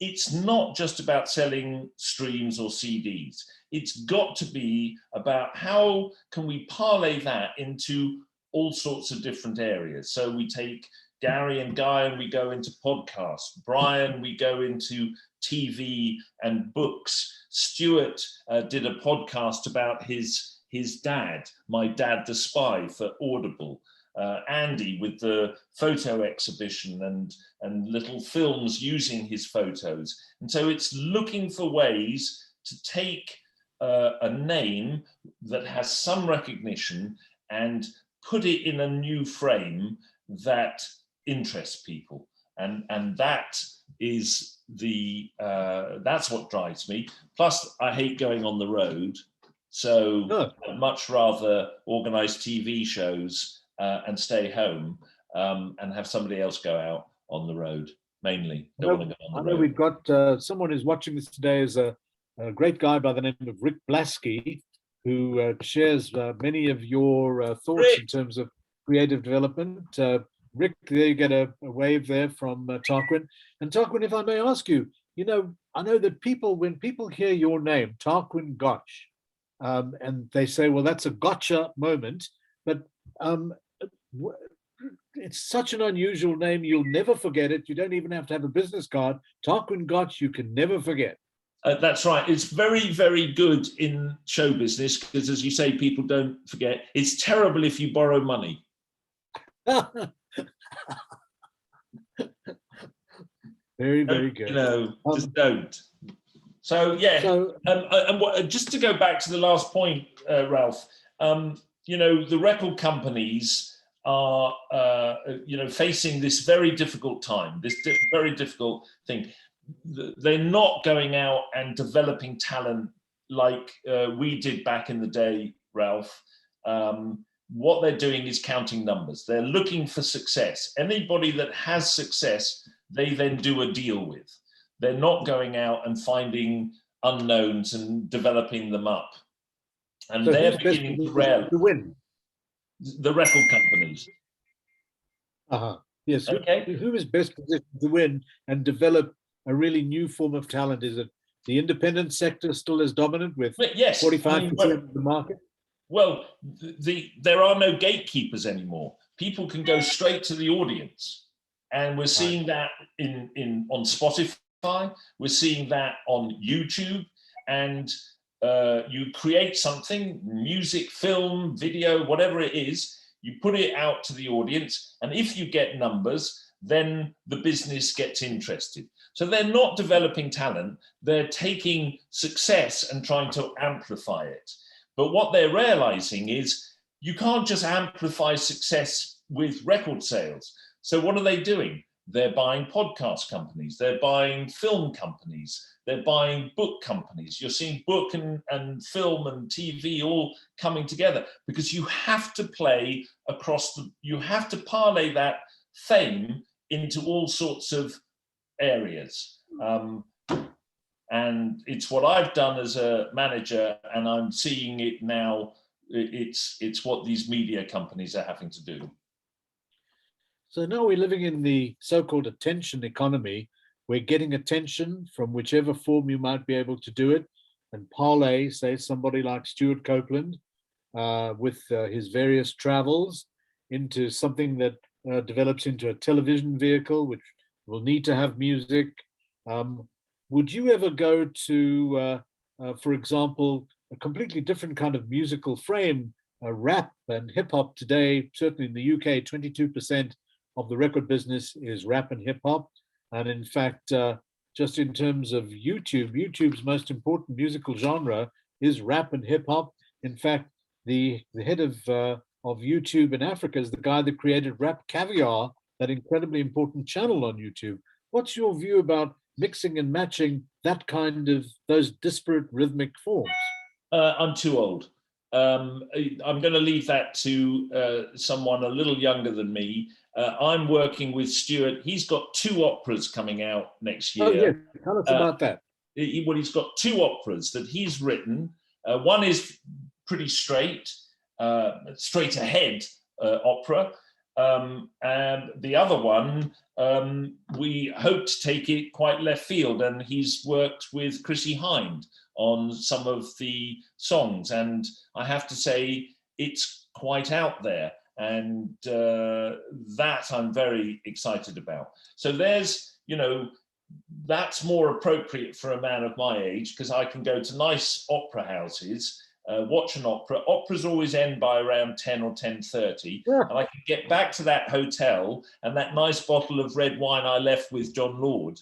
it's not just about selling streams or CDs. It's got to be about how can we parlay that into all sorts of different areas. So we take Gary and Guy and we go into podcasts. Brian, we go into TV and books. Stuart did a podcast about his dad, My Dad the Spy, for Audible. Andy with the photo exhibition and little films using his photos. And so it's looking for ways to take a name that has some recognition and put it in a new frame that interests people. And that is that's what drives me. Plus, I hate going on the road, so I'd much rather organise TV shows and stay home and have somebody else go out on the road. Mainly, don't want to go on the road. I know we've got someone who's watching this today is a great guy by the name of Rick Blasky, who shares many of your thoughts in terms of creative development. Rick, there you get a wave there from Tarquin. And Tarquin, if I may ask you, I know that when people hear your name, Tarquin Gotch, and they say, well, that's a gotcha moment, but it's such an unusual name, you'll never forget it. You don't even have to have a business card. Tarquin Gotch, you can never forget. That's right. It's very, very good in show business because, as you say, people don't forget. It's terrible if you borrow money. Very, very good. Just don't. So, yeah. And just to go back to the last point, Ralph, the record companies are, facing this very difficult time, this very difficult thing. They're not going out and developing talent like we did back in the day, Ralph. What they're doing is counting numbers. They're looking for success. Anybody that has success, they then do a deal with. They're not going out and finding unknowns and developing them up. And so they're beginning to win. The record companies. Yes. Okay. Who is best positioned to win and develop a really new form of talent? Is it the independent sector still as dominant with 45% of the market? Well, there are no gatekeepers anymore. People can go straight to the audience, and we're seeing that on Spotify. We're seeing that on YouTube, and you create something, music, film, video, whatever it is. You put it out to the audience, and if you get numbers, then the business gets interested. So they're not developing talent, they're taking success and trying to amplify it. But what they're realizing is you can't just amplify success with record sales. So what are they doing? They're buying podcast companies, they're buying film companies, they're buying book companies. You're seeing book and film and TV all coming together because you have to play you have to parlay that fame into all sorts of areas. And it's what I've done as a manager, and I'm seeing it now. It's what these media companies are having to do. So now we're living in the so-called attention economy. We're getting attention from whichever form you might be able to do it, and parlay, say, somebody like Stuart Copeland with his various travels into something that develops into a television vehicle, which will need to have music. Would you ever go to, for example, a completely different kind of musical frame, rap and hip hop today? Certainly in the UK, 22% of the record business is rap and hip hop. And in fact, just in terms of YouTube's most important musical genre is rap and hip hop. In fact, the head of YouTube in Africa is the guy that created Rap Caviar, that incredibly important channel on YouTube. What's your view about mixing and matching those disparate rhythmic forms? I'm too old. I'm going to leave that to someone a little younger than me. I'm working with Stuart. He's got 2 operas coming out next year. Oh, yeah. Tell us about that. He's got 2 operas that he's written. One is pretty straight ahead opera. And the other one, we hope to take it quite left field, and he's worked with Chrissie Hynde on some of the songs, and I have to say it's quite out there, and that I'm very excited about. So there's, that's more appropriate for a man of my age, because I can go to nice opera houses, watch an opera. Operas always end by around 10 or 10:30, and I can get back to that hotel and that nice bottle of red wine I left with John Lord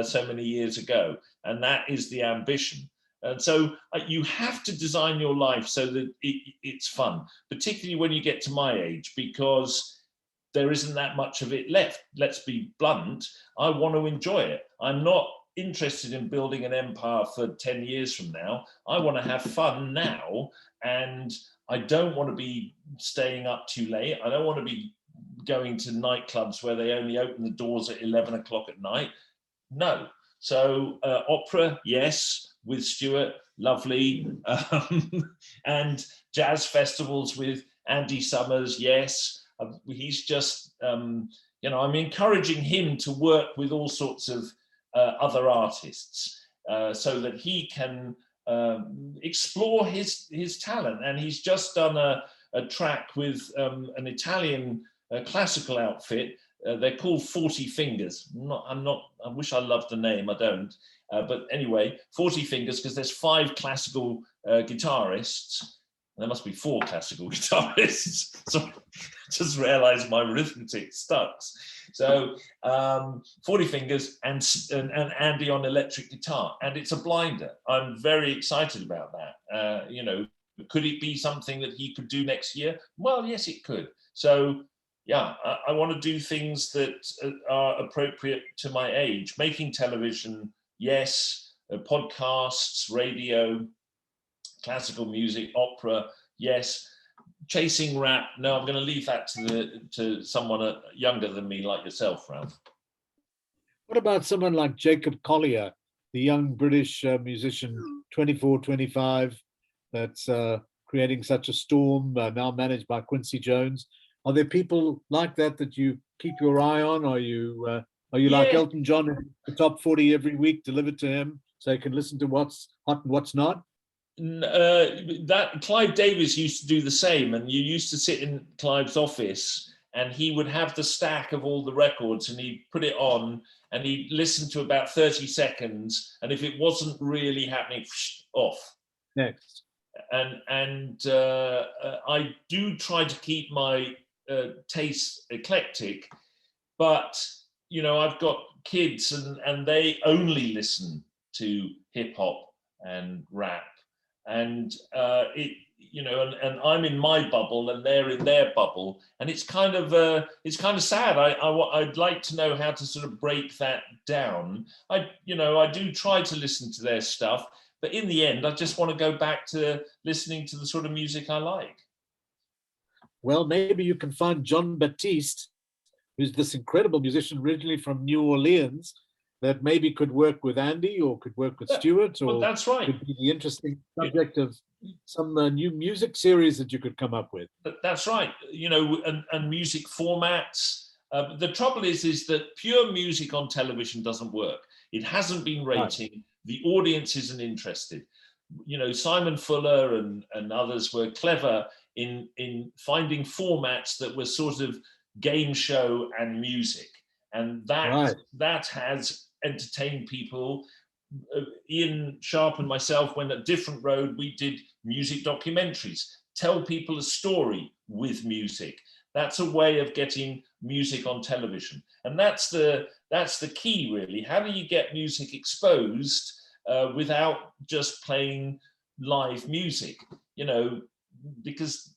so many years ago, and that is the ambition. And so you have to design your life so that it's fun, particularly when you get to my age, because there isn't that much of it left. Let's be blunt. I want to enjoy it. I'm not interested in building an empire for 10 years from now. I want to have fun now, and I don't want to be staying up too late. I don't want to be going to nightclubs where they only open the doors at 11 o'clock at night. No. So opera, yes, with Stuart, lovely. And jazz festivals with Andy Summers, yes. He's just, I'm encouraging him to work with all sorts of other artists so that he can explore his talent. And he's just done a track with an Italian classical outfit. They're called 40 Fingers. I wish I loved the name, I don't. But anyway, 40 Fingers, because there's 5 classical guitarists. There must be 4 classical guitarists. So I just realized my arithmetic sucks. So 40 Fingers and Andy on electric guitar. And it's a blinder. I'm very excited about that. Could it be something that he could do next year? Well, yes, it could. So yeah, I want to do things that are appropriate to my age. Making television, yes. Podcasts, radio, classical music, opera, yes. Chasing rap, no. I'm going to leave that to someone younger than me, like yourself, Ralph. What about someone like Jacob Collier, the young British musician, 24, 25, that's creating such a storm, now managed by Quincy Jones? Are there people like that you keep your eye on? Are you like Elton John, the top 40 every week delivered to him so he can listen to what's hot and what's not? That Clive Davis used to do the same, and you used to sit in Clive's office and he would have the stack of all the records and he'd put it on and he'd listen to about 30 seconds, and if it wasn't really happening, off. Next. And I do try to keep my tastes eclectic, but I've got kids and they only listen to hip hop and rap, and and I'm in my bubble and they're in their bubble, and it's kind of sad. I'd like to know how to sort of break that down. I do try to listen to their stuff, but in the end, I just want to go back to listening to the sort of music I like. Well, maybe you can find John Batiste, who's this incredible musician originally from New Orleans, that maybe could work with Andy or could work with Stuart, or that's right. Could be the interesting subject of some new music series that you could come up with. That's right. And music formats. The trouble is that pure music on television doesn't work. It hasn't been rating. Right. The audience isn't interested. Simon Fuller and others were clever in finding formats that were sort of game show and music, and that has entertained people. Ian Sharp and myself went a different road. We did music documentaries, tell people a story with music. That's a way of getting music on television, and that's the key, really. How do you get music exposed without just playing live music? Because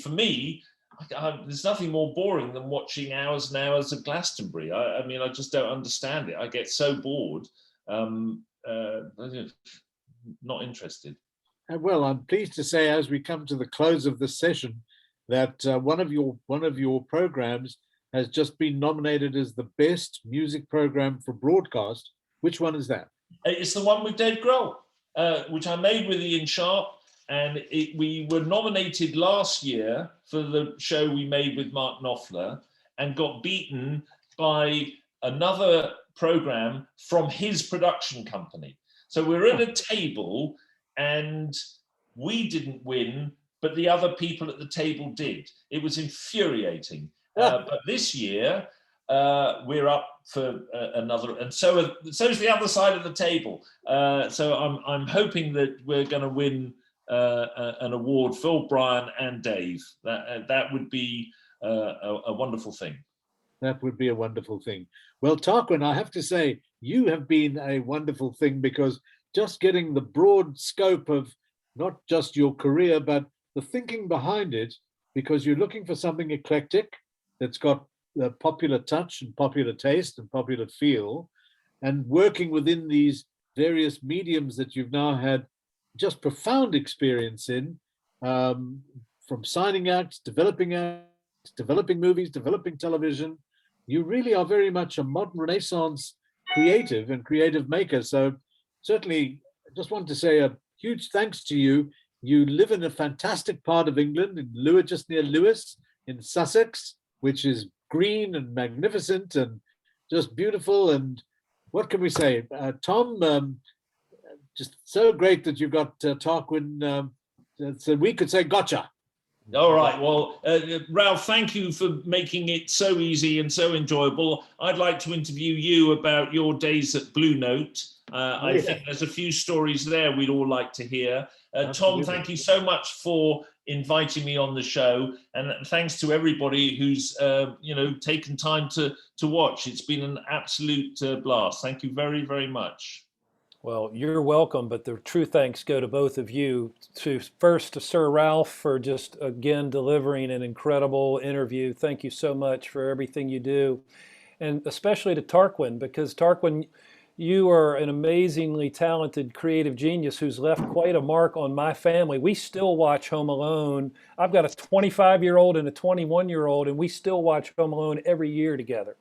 for me, there's nothing more boring than watching hours and hours of Glastonbury. I just don't understand it. I get so bored. Not interested. Well, I'm pleased to say, as we come to the close of this session, that one of your programs has just been nominated as the best music program for broadcast. Which one is that? It's the one with Dave Grohl, which I made with Ian Sharp. And we were nominated last year for the show we made with Mark Knopfler, and got beaten by another program from his production company. So we're at a table and we didn't win, but the other people at the table did. It was infuriating. But this year, we're up for another, and so is the other side of the table. So I'm hoping that we're going to win an award for Brian and Dave. That would be a wonderful thing. That would be a wonderful thing. Well, Tarquin, I have to say, you have been a wonderful thing, because just getting the broad scope of not just your career, but the thinking behind it, because you're looking for something eclectic that's got the popular touch and popular taste and popular feel, and working within these various mediums that you've now had just profound experience in, from signing acts, developing movies, developing television. You really are very much a modern Renaissance creative and creative maker. So certainly, I just want to say a huge thanks to you. You live in a fantastic part of England, in Lewis, just near Lewis, in Sussex, which is green and magnificent and just beautiful. And what can we say? Tom, just so great that you got Tarquin, so we could say gotcha. All right. Well, Ralph, thank you for making it so easy and so enjoyable. I'd like to interview you about your days at Blue Note. I think there's a few stories there we'd all like to hear. Tom, thank you so much for inviting me on the show, and thanks to everybody who's taken time to watch. It's been an absolute blast. Thank you very, very much. Well, you're welcome, but the true thanks go to both of you. First to Sir Ralph for just, again, delivering an incredible interview. Thank you so much for everything you do. And especially to Tarquin, because Tarquin, you are an amazingly talented creative genius who's left quite a mark on my family. We still watch Home Alone. I've got a 25-year-old and a 21-year-old, and we still watch Home Alone every year together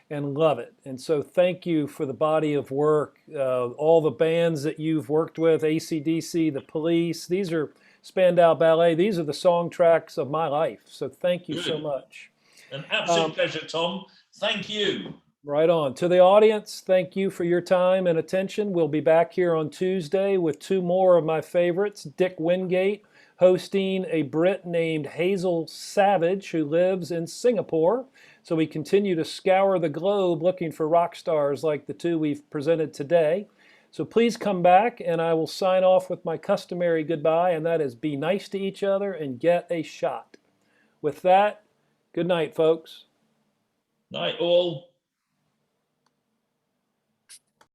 and love it. And so thank you for the body of work, all the bands that you've worked with, AC/DC, The Police. These are Spandau Ballet. These are the song tracks of my life. So thank you so much. An absolute pleasure, Tom. Thank you. Right on. To the audience, thank you for your time and attention. We'll be back here on Tuesday with two more of my favorites. Dick Wingate hosting a Brit named Hazel Savage who lives in Singapore. So we continue to scour the globe looking for rock stars like the two we've presented today. So please come back, and I will sign off with my customary goodbye, and that is be nice to each other and get a shot. With that, good night, folks. Night all.